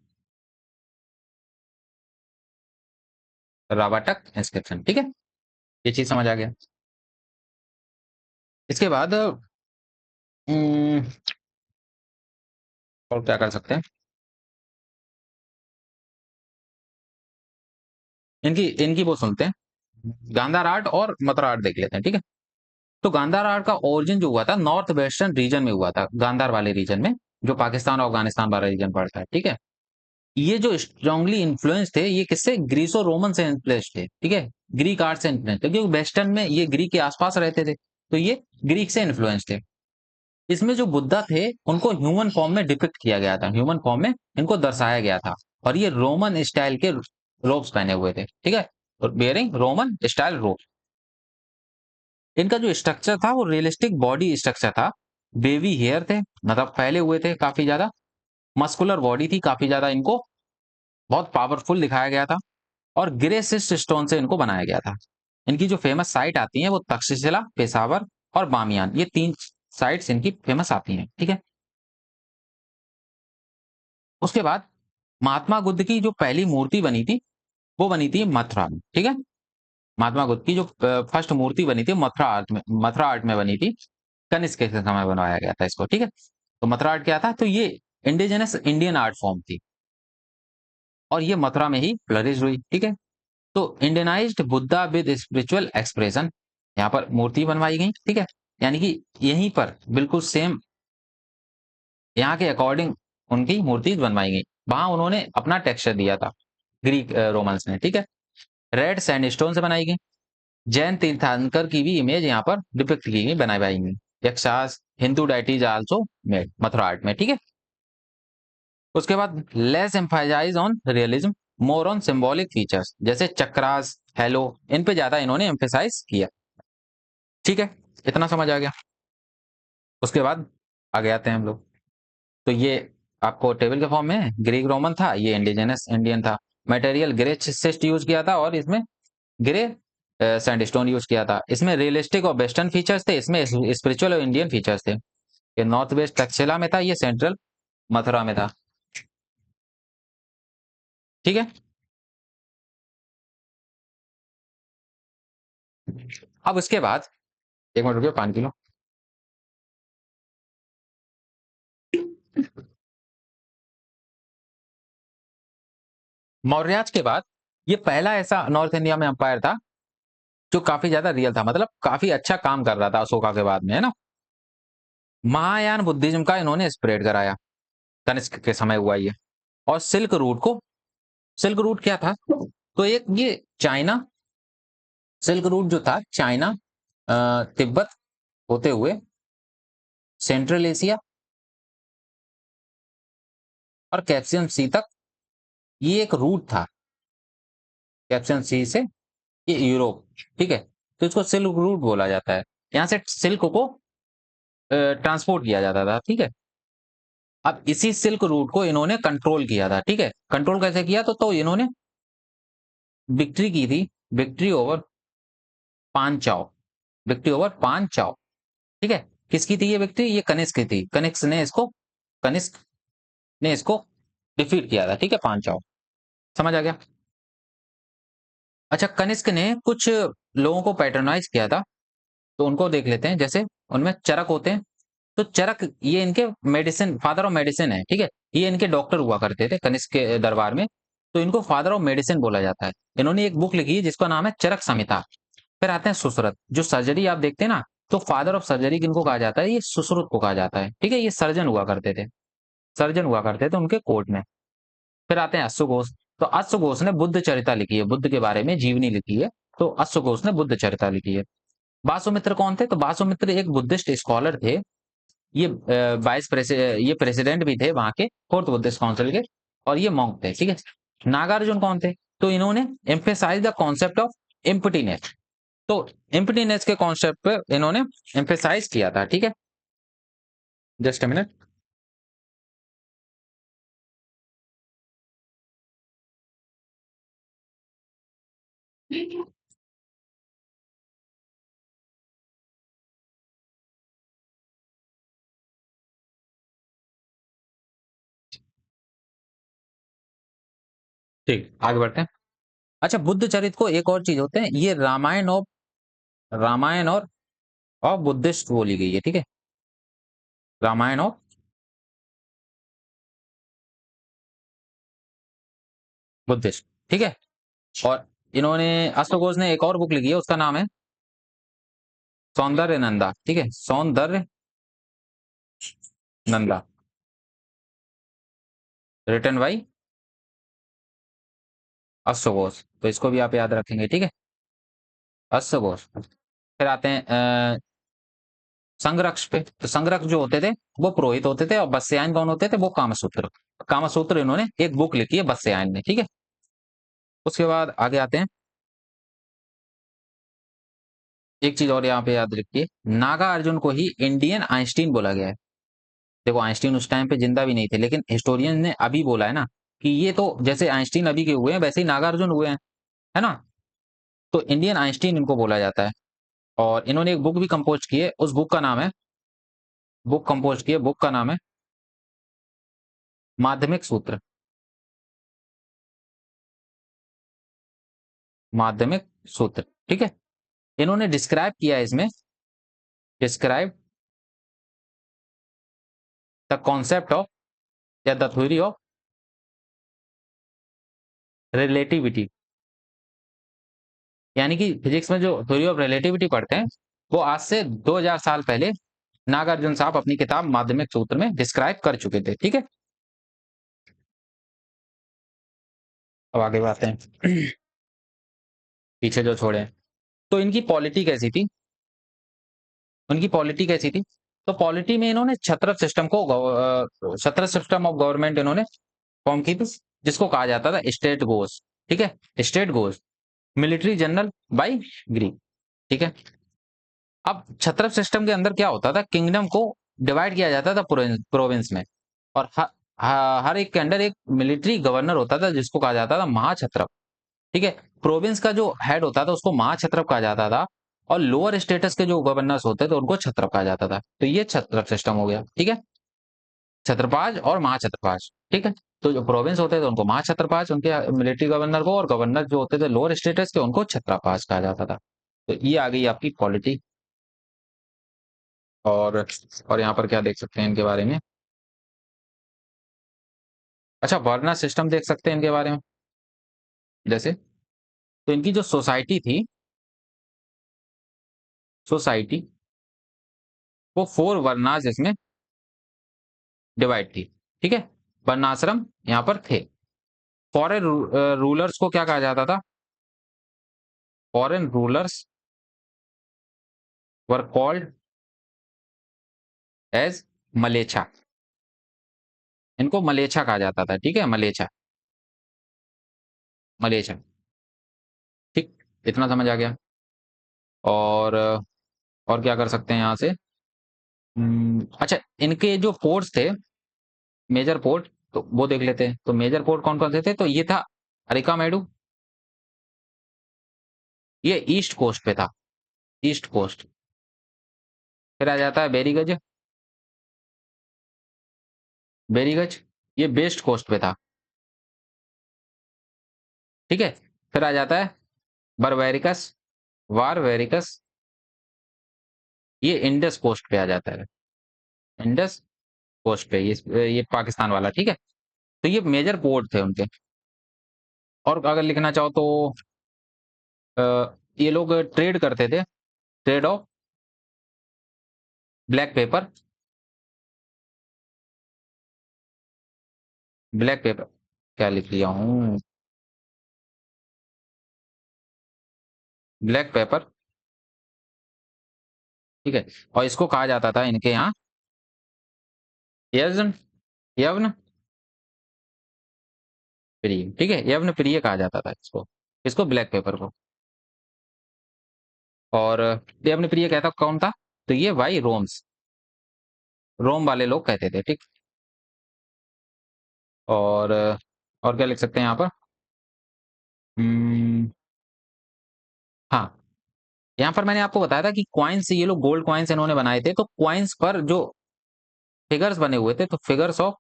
रावाटक इंस्क्रिप्शन। ठीक है, ये चीज समझ आ गया। इसके बाद हम्म, और क्या कर सकते हैं, इनकी इनकी वो सुनते हैं, गांधार आर्ट और मथुरा आर्ट देख लेते हैं। ठीक है, तो गांधार आर्ट का ओरिजिन जो हुआ था नॉर्थ वेस्टर्न रीजन में हुआ था, गांधार वाले रीजन में, जो पाकिस्तान और अफगानिस्तान वाला रीजन पड़ता है। ठीक है, ये जो स्ट्रांगली इन्फ्लुएंस थे, ये किससे? ग्रीसो रोमन से इन्फ्लुएंस थे। ठीक है, ग्रीक आर्ट से इन्फ्लुएंस थे, क्योंकि वेस्टर्न में ये ग्रीक के आसपास रहते थे, तो ये ग्रीक से इन्फ्लुएंस थे। इसमें जो बुद्धा थे उनको ह्यूमन फॉर्म में डिपिक्ट किया गया था, ह्यूमन फॉर्म में इनको दर्शाया गया था, और ये रोमन स्टाइल के रोब्स पहने हुए थे। ठीक है, बियरिंग रोमन स्टाइल रोब। इनका जो स्ट्रक्चर था वो रियलिस्टिक बॉडी स्ट्रक्चर था, बेवी हेयर थे, मतलब फैले हुए थे काफी ज्यादा, मस्कुलर बॉडी थी काफी ज्यादा, इनको बहुत पावरफुल दिखाया गया था, और ग्रे सिस्ट स्टोन से इनको बनाया गया था। इनकी जो फेमस साइट आती है वो तक्षशिला, पेशावर और बामियान, ये तीन साइट्स इनकी फेमस आती हैं। ठीक है, उसके बाद महात्मा बुद्ध की जो पहली मूर्ति बनी थी वो बनी थी मथुरा में। ठीक है, महात्मा बुद्ध की जो फर्स्ट मूर्ति बनी थी मथुरा आर्ट में बनी थी, कनिष्क के समय बनवाया गया था इसको। ठीक है, तो मथुरा आर्ट क्या था? तो ये इंडिजिनस इंडियन आर्ट फॉर्म थी, और ये मथुरा में ही फ्लरिश हुई। ठीक है, तो Indianised Buddha with spiritual expression, यहाँ पर मूर्ति बनवाई गई। ठीक है, यानी कि यहीं पर बिल्कुल सेम यहाँ के अकॉर्डिंग उनकी मूर्ति बनवाई गई, वहां उन्होंने अपना टेक्सचर दिया था, ग्रीक रोमन्स ने। ठीक है, रेड सैंडस्टोन से बनाई गई। जैन तीर्थंकर की भी इमेज यहाँ पर डिपिक्ट की गई, बनाई गई। Yakshas, Hindu deities also made Mathura art में। ठीक है, उसके बाद less emphasize on realism, more on symbolic features, जैसे चक्रास, हेलो, इन पे ज्यादा इन्होंने एम्फेसाइज किया। ठीक है, इतना समझ आ गया। उसके बाद आगे आते हैं हम लोग। तो ये आपको टेबल के फॉर्म में ग्रीक रोमन था, ये इंडिजिनस इंडियन था। मटेरियल ग्रे शिस्ट यूज किया था और इसमें ग्रे सैंडस्टोन यूज किया था। इसमें रियलिस्टिक और वेस्टर्न फीचर्स थे, इसमें स्पिरिचुअल और इंडियन फीचर्स थे। ये नॉर्थ वेस्ट तक्षशिला में था, ये सेंट्रल मथुरा में था। ठीक है। अब उसके बाद, एक मिनट रुकिए, 5 किलो। मौर्याज के बाद ये पहला ऐसा नॉर्थ इंडिया में अंपायर था जो काफी ज्यादा रियल था, मतलब काफी अच्छा काम कर रहा था अशोका के बाद में, है ना। महायान बुद्धिज्म का इन्होंने स्प्रेड कराया, तनिष्क के समय हुआ ये। और सिल्क रूट क्या था, तो एक ये चाइना, सिल्क रूट जो था चाइना, तिब्बत होते हुए सेंट्रल एशिया और कैप्सियन सी तक, ये एक रूट था। कैप्सियन सी से ये यूरोप, ठीक है। तो इसको सिल्क रूट बोला जाता है। यहाँ से सिल्क को ट्रांसपोर्ट किया जाता था, ठीक है। अब इसी सिल्क रूट को इन्होंने कंट्रोल किया था, ठीक है। कंट्रोल कैसे किया, तो इन्होंने विक्ट्री की थी, विक्ट्री ओवर पांचाओ, विक्ट्री ओवर पांचाओ, ठीक है। किसकी थी ये विक्ट्री, ये कनिष्क की थी। कनिष्क ने इसको डिफीट किया था, ठीक है, पांचाओ। समझ आ गया। अच्छा, कनिष्क ने कुछ लोगों को पैट्रोनाइज किया था, तो उनको देख लेते हैं। जैसे उनमें चरक होते हैं, तो चरक ये इनके मेडिसिन, फादर ऑफ मेडिसिन है, ठीक है। ये इनके डॉक्टर हुआ करते थे कनिष्क के दरबार में, तो इनको फादर ऑफ मेडिसिन बोला जाता है। इन्होंने एक बुक लिखी है जिसका नाम है चरक संहिता। फिर आते हैं सुश्रुत, जो सर्जरी आप देखते हैं ना, तो फादर ऑफ सर्जरी किनको कहा जाता है, ये सुश्रुत को कहा जाता है, ठीक है। ये सर्जन हुआ करते थे, सर्जन हुआ करते थे उनके कोर्ट में। फिर आते हैं अश्वघोष। तो अश्वघोष ने बुद्ध चरिता लिखी है, बुद्ध के बारे में जीवनी लिखी है, तो अश्वघोष ने बुद्ध चरिता लिखी है। बासुमित्र कौन थे, तो बासुमित्र एक बुद्धिस्ट स्कॉलर थे। ये ये प्रेसिडेंट भी थे वहां के फोर्थ बुद्धिस्ट काउंसिल के, और ये मॉन्क थे, ठीक है। नागार्जुन कौन थे, तो इन्होंने emphasize the concept of emptiness, तो एम्प्टीनेस के कॉन्सेप्ट पे इन्होंने एम्फेसाइज किया था, ठीक है। Just a minute. ठीक, आगे बढ़ते हैं। अच्छा, बुद्ध चरित को एक और चीज होते हैं, ये रामायण और बुद्धिस्ट बोली गई है, ठीक है। रामायण और बुद्धिस्ट, ठीक है। और इन्होंने, अश्वघोष ने एक और बुक लिखी है, उसका नाम है सौंदर्य नंदा, ठीक है, सौंदर्य नंदा, रिटन बाई अश्वघोष। तो इसको भी आप याद रखेंगे, ठीक है, अश्वघोष। फिर आते हैं संघरक्ष पे। तो संघरक्ष जो होते थे वो पुरोहित होते थे, और बस्यायन कौन होते थे, वो कामसूत्र। कामसूत्र इन्होंने एक बुक लिखी है बस्यायन ने, ठीक है। उसके बाद आगे आते हैं। एक चीज और यहाँ पे याद रखिए, नागा अर्जुन को ही इंडियन आइंस्टीन बोला गया है। देखो, आइंस्टीन उस टाइम पे जिंदा भी नहीं थे, लेकिन हिस्टोरियन ने अभी बोला है ना कि ये तो जैसे आइंस्टीन अभी के हुए हैं वैसे ही नागार्जुन हुए हैं, है ना। तो इंडियन आइंस्टीन इनको बोला जाता है। और इन्होंने एक बुक भी कंपोज की है, उस बुक का नाम है, बुक कंपोज की है, बुक का नाम है माध्यमिक सूत्र। माध्यमिक सूत्र, ठीक है। इन्होंने डिस्क्राइब किया है इसमें, डिस्क्राइब द कॉन्सेप्ट ऑफ, या द थ्योरी ऑफ रिलेटिविटी। यानी कि फिजिक्स में जो थ्योरी ऑफ रिलेटिविटी पढ़ते हैं, वो आज से 2000 साल पहले नागार्जुन साहब अपनी किताब माध्यमिक सूत्र में डिस्क्राइब कर चुके थे, ठीक है। अब आगे बढ़ते हैं। पीछे जो छोड़े, तो इनकी पॉलिटी कैसी थी, उनकी पॉलिटी कैसी थी, तो पॉलिटी में इन्होंने छत्र सिस्टम ऑफ गवर्नमेंट इन्होंने फॉर्म की थी, जिसको कहा जाता था स्टेट गोस, ठीक है, state goes, military general by Greek, ठीक है। अब छत्र सिस्टम के अंदर क्या होता था, किंगडम को डिवाइड किया जाता था प्रोविंस में, और हर एक के अंडर एक मिलिट्री गवर्नर होता था जिसको कहा जाता था महाक्षत्रप। ठीक है। प्रोविंस का जो हेड होता था उसको महाक्षत्रप कहा जाता था, और लोअर स्टेटस के जो गवर्नर्स होते थे उनको क्षत्रप कहा जाता था। तो ये क्षत्रप सिस्टम हो गया। ठीक है। छत्रपाज और महाछत्रपाज। ठीक है। तो जो प्रोविंस होते थे उनको महाछत्रपाज, उनके मिलिट्री गवर्नर को, और गवर्नर जो होते थे लोअर स्टेटस के उनको छत्रपाज कहा जाता था। तो ये आ गई आपकी पॉलिटी। और यहाँ पर क्या देख सकते हैं इनके बारे में। अच्छा, वर्ना सिस्टम देख सकते हैं इनके बारे में। जैसे, तो इनकी जो सोसाइटी थी, सोसाइटी वो 4 वर्नाज इसमें डिवाइड थी। ठीक है। वर्णाश्रम यहाँ पर थे। फॉरेन रूलर्स को क्या कहा जाता था? Foreign rulers were called as mlechha. इनको मलेच्छा कहा जाता था। ठीक है, मलेच्छा, मलेच्छा। ठीक, इतना समझ आ गया। और क्या कर सकते हैं यहाँ से। अच्छा, इनके जो पोर्ट्स थे, मेजर पोर्ट, तो वो देख लेते हैं। तो मेजर पोर्ट कौन कौन से थे? तो ये था अरिकामेडू, ये ईस्ट कोस्ट पे था, ईस्ट कोस्ट। फिर आ जाता है बेरीगज, बेरीगज ये वेस्ट कोस्ट पे था। ठीक है। फिर आ जाता है बरवेरिकस, वारवेरिकस, ये इंडस कोस्ट पे आ जाता है, इंडस कोस्ट पे, ये पाकिस्तान वाला। ठीक है। तो ये मेजर पोर्ट थे उनके। और अगर लिखना चाहो तो ये लोग ट्रेड करते थे, trade off black pepper, black pepper क्या लिख लिया हूँ, ब्लैक पेपर। ठीक है। और इसको कहा जाता था इनके यहाँ यज्ञ, यवन प्रिय। ठीक है, यवन प्रिय कहा जाता था इसको, इसको ब्लैक पेपर को। और यवन प्रिय कहता कौन था? तो ये भाई रोम्स, रोम वाले लोग कहते थे। ठीक। और क्या लिख सकते हैं यहाँ पर। हम्म, हाँ, यहाँ पर मैंने आपको बताया था कि क्वाइंस, ये लोग गोल्ड क्वाइंस इन्होंने बनाए थे, तो क्वाइंस पर जो फिगर्स बने हुए थे, तो figures of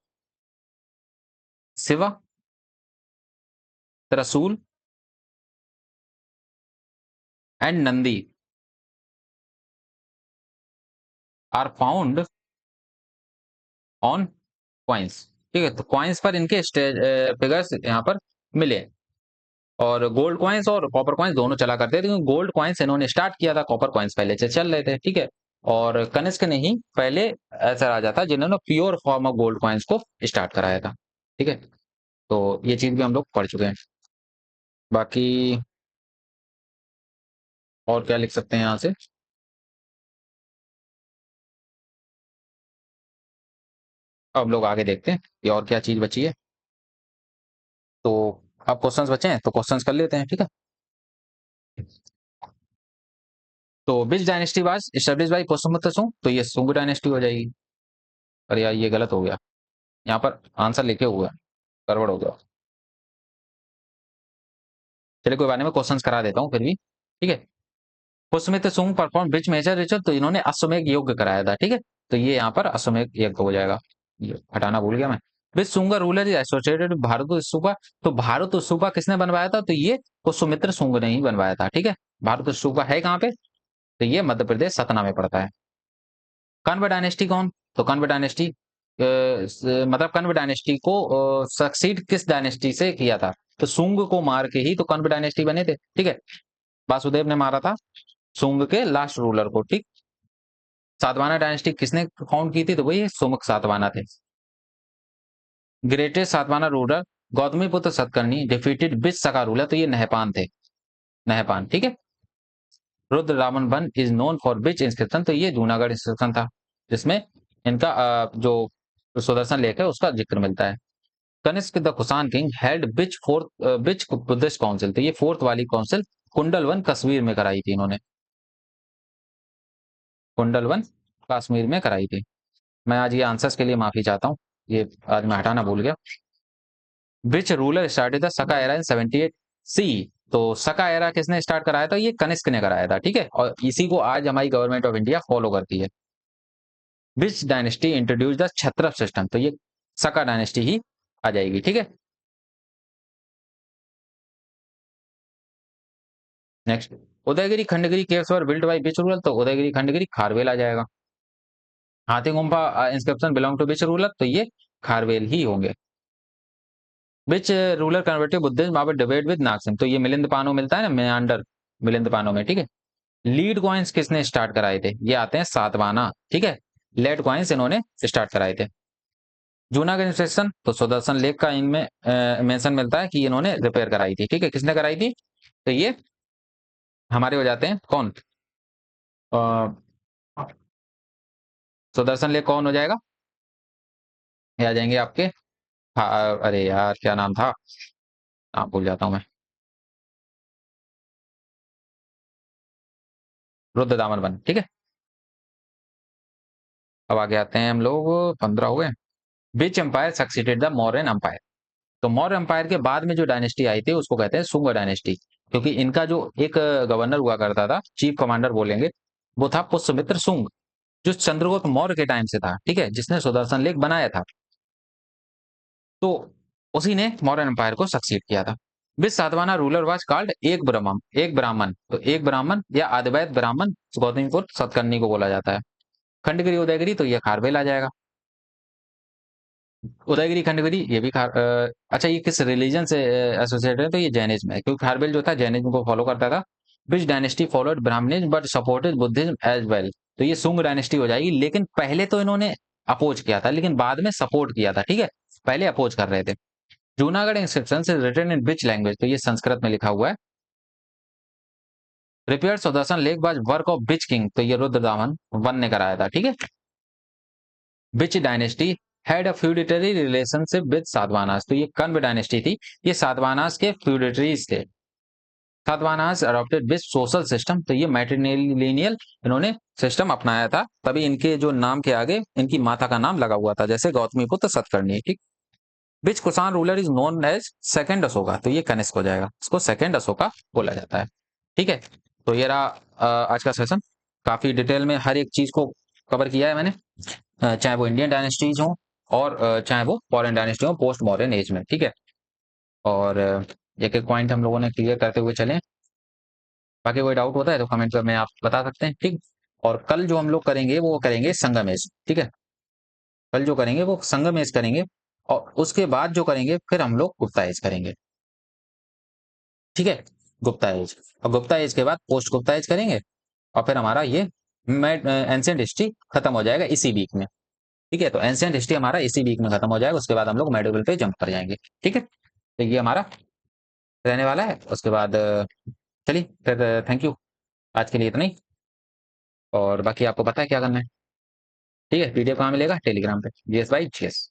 Shiva, trishul and Nandi are found on coins. ठीक है। तो क्वाइंस पर इनके फिगर्स यहाँ पर मिले। और गोल्ड कॉइन्स और कॉपर कॉइन्स दोनों चला करते थे, क्योंकि गोल्ड कॉइन्स इन्होंने स्टार्ट किया था, कॉपर कॉइन्स पहले से चल रहे थे। ठीक है। और कनिष्क ने ही पहले ऐसा राजा था जिन्होंने pure form of gold coins को स्टार्ट कराया था। ठीक है। तो ये चीज भी हम लोग पढ़ चुके हैं। बाकी और क्या लिख सकते हैं यहाँ से। अब हम लोग आगे देखते हैं कि और क्या चीज बची है। तो अब क्वेश्चंस बचे हैं तो क्वेश्चंस कर लेते हैं। ठीक है। तो विच dynasty was establish by Pushyamitra सुंग, तो ये सुंग डायनेस्टी हो जाएगी। अरे यार, ये गलत हो गया, यहाँ पर आंसर लिखे हुए हैं, गड़बड़ हो गया। चलिए कोई बात नहीं, मैं क्वेश्चंस करा देता हूँ फिर भी। ठीक है। पुष्यमित्र सुंग परफॉर्म विच मेजर रिचुअल, तो इन्होंने अश्वमेध यज्ञ कराया था। ठीक है। तो ये यहाँ पर अश्वमेध यज्ञ हो जाएगा, ये हटाना भूल गया मैं। Which Shunga ruler is associated Bharhut stupa, तो भारत स्तूपा किसने बनवाया था? तो ये पुष्यमित्र सुंग ने ही बनवाया था। ठीक है। भारत स्तूपा है कहाँ पे? तो ये मध्य प्रदेश सतना में पड़ता है। कण्व डायनेस्टी कौन? तो कण्व डायनेस्टी मतलब कण्व डायनेस्टी को सक्सीड किस डायनेस्टी से किया था? तो सुंग को मार के ही तो कण्व डायनेस्टी बने थे। ठीक है। वासुदेव ने मारा था सुंग के लास्ट रूलर को। ठीक। सातवाहन डायनेस्टी किसने फाउंड की थी? तो वही सुमुख सातवाहन थे। Greatest Satavahana ruler Gautamiputra Satakarni defeated which Saka ruler, तो ये नहपान थे, नहपान। ठीक है। Rudradaman one is known for which inscription, तो ये जूनागढ़ इंस्क्रिप्शन था जिसमें इनका जो सुदर्शन लेख है उसका जिक्र मिलता है। Kanishka the Kushan king held which fourth which Buddhist council, तो ये फोर्थ वाली काउंसिल कुंडलवन कश्मीर में कराई थी इन्होंने, कुंडलवन कश्मीर में कराई थी। मैं आज ये आंसर्स के लिए माफी चाहता हूँ। ये आज मैं हटाना भूल गया। विच रूलर स्टार्टेड द सका एरा इन 78 सी। तो सका एरा किसने स्टार्ट कराया था? ये कनिष्क ने कराया था, ठीक है, और इसी को आज हमारी गवर्नमेंट ऑफ इंडिया फॉलो करती है। Which dynasty introduce the kshatrapa system? तो ये सका डायनेस्टी ही आ जाएगी, ठीक है। Next, Udayagiri Khandagiri caves were built by which ruler? तो उदयगिरी खंडगिरी खारवेल आ जाएगा। Hathigumpha inscription belong to which ruler? तो ये खारवेल ही होंगे। Which ruler converted Buddhism after debate with Nagasena? तो ये मिलिंद पानो मिलता है ना, मेंडर मिलिंद पानो में, ठीक है। लीड कॉइन्स किसने स्टार्ट कराए थे? ये आते हैं सातवाना, ठीक है। लेड कॉइन्स इन्होंने स्टार्ट कराए थे। जूनागढ़ इंस्पेक्शन, तो सुदर्शन लेक का इनमें मेंशन मिलता है कि इन्होंने रिपेयर कराई थी, ठीक है। किसने कराई थी? तो ये हमारे हो जाते हैं कौन? अ, सुदर्शन लेक कौन हो जाएगा? ये आ जाएंगे आपके, हाँ, अरे यार क्या नाम था, नाम भूल जाता हूँ मैं। रुद्रदामन वन, ठीक है। अब आगे आते हैं हम लोग, 15 हुए। Which empire succeeded the Mauryan empire? तो मौर्य एम्पायर के बाद में जो डायनेस्टी आई थी उसको कहते हैं शुंग डायनेस्टी, क्योंकि इनका जो एक गवर्नर हुआ करता था, चीफ कमांडर बोलेंगे, वो था पुष्यमित्र शुंग, जो चंद्रगुप्त मौर्य के टाइम से था, ठीक है, जिसने सुदर्शन लेक बनाया था। तो उसी ने मौर्य एम्पायर को सक्सीड किया था। विच सातवाना रूलर वाज कॉल्ड एक ब्राह्मण? तो एक ब्राह्मण या आदिवैत ब्राह्मण गौतमीपुत्र सतकर्णी को बोला जाता है। खंडगिरी उदयगिरी, तो ये खारवेल आ जाएगा। उदयगिरी खंडगिरी ये भी अच्छा, ये किस रिलीजन से एसोसिएटेड है? तो ये जैनिज्म है, क्योंकि खारवेल जो था जैनिज्म को फॉलो करता था। Which dynasty followed Brahmanism but supported Buddhism as well? तो ये सुंग डायनेस्टी हो जाएगी, लेकिन पहले तो इन्होंने अपोज किया था, लेकिन बाद में सपोर्ट किया था, ठीक है। पहले अपोज कर रहे थे। Junagadh inscription is written in which language? तो ये संस्कृत में लिखा हुआ है। Repair Sudarshan lake was work of which king? तो ये रुद्रदामन वन ने कराया था, ठीक है। Which dynasty had a feudatory relationship with Satavahanas? तो ये कण्व डायनेस्टी थी, ये सातवानास के फ्यूडिटरीज थे। सातवानास अडॉप्टेड विच सोशल सिस्टम? तो ये मैट्रिलिनियल इन्होंने सिस्टम अपनाया था, तभी इनके जो नाम के आगे इनकी माता का नाम लगा हुआ था, जैसे गौतमीपुत्र सतकर्णी, ठीक। Which Kushan ruler is known as second Ashoka? तो ये कनिष्क हो जाएगा, इसको सेकंड अशोका बोला जाता है, ठीक है। तो ये रहा आज का सेशन। काफी डिटेल में हर एक चीज को कवर किया है मैंने, चाहे वो इंडियन डायनेस्टीज हो और चाहे वो फॉरेन डायनेस्टी हो पोस्ट मॉडर्न एज में, ठीक है। और एक एक पॉइंट हम लोगों ने क्लियर करते हुए चले। बाकी कोई डाउट होता है तो कमेंट में आप बता सकते हैं, ठीक। और कल जो हम लोग करेंगे वो करेंगे संगम एज, ठीक है। कल जो करेंगे वो संगम एज करेंगे, और उसके बाद जो करेंगे फिर हम लोग गुप्ता एज करेंगे, ठीक है। गुप्ता एज, और गुप्ता एज के बाद पोस्ट गुप्ता एज करेंगे, और फिर हमारा ये एंशिएंट हिस्ट्री खत्म हो जाएगा इसी वीक में, ठीक है। तो एंशिएंट हिस्ट्री हमारा इसी वीक में खत्म हो जाएगा, उसके बाद हम लोग मेडिवल पे जंप कर जाएंगे, ठीक है। तो ये हमारा रहने वाला है, उसके बाद चलिए फिर, थैंक यू, आज के लिए इतना ही। और बाकी आपको पता है क्या करना है, ठीक है। पीडीएफ कहाँ मिलेगा? टेलीग्राम पे। GS by GS.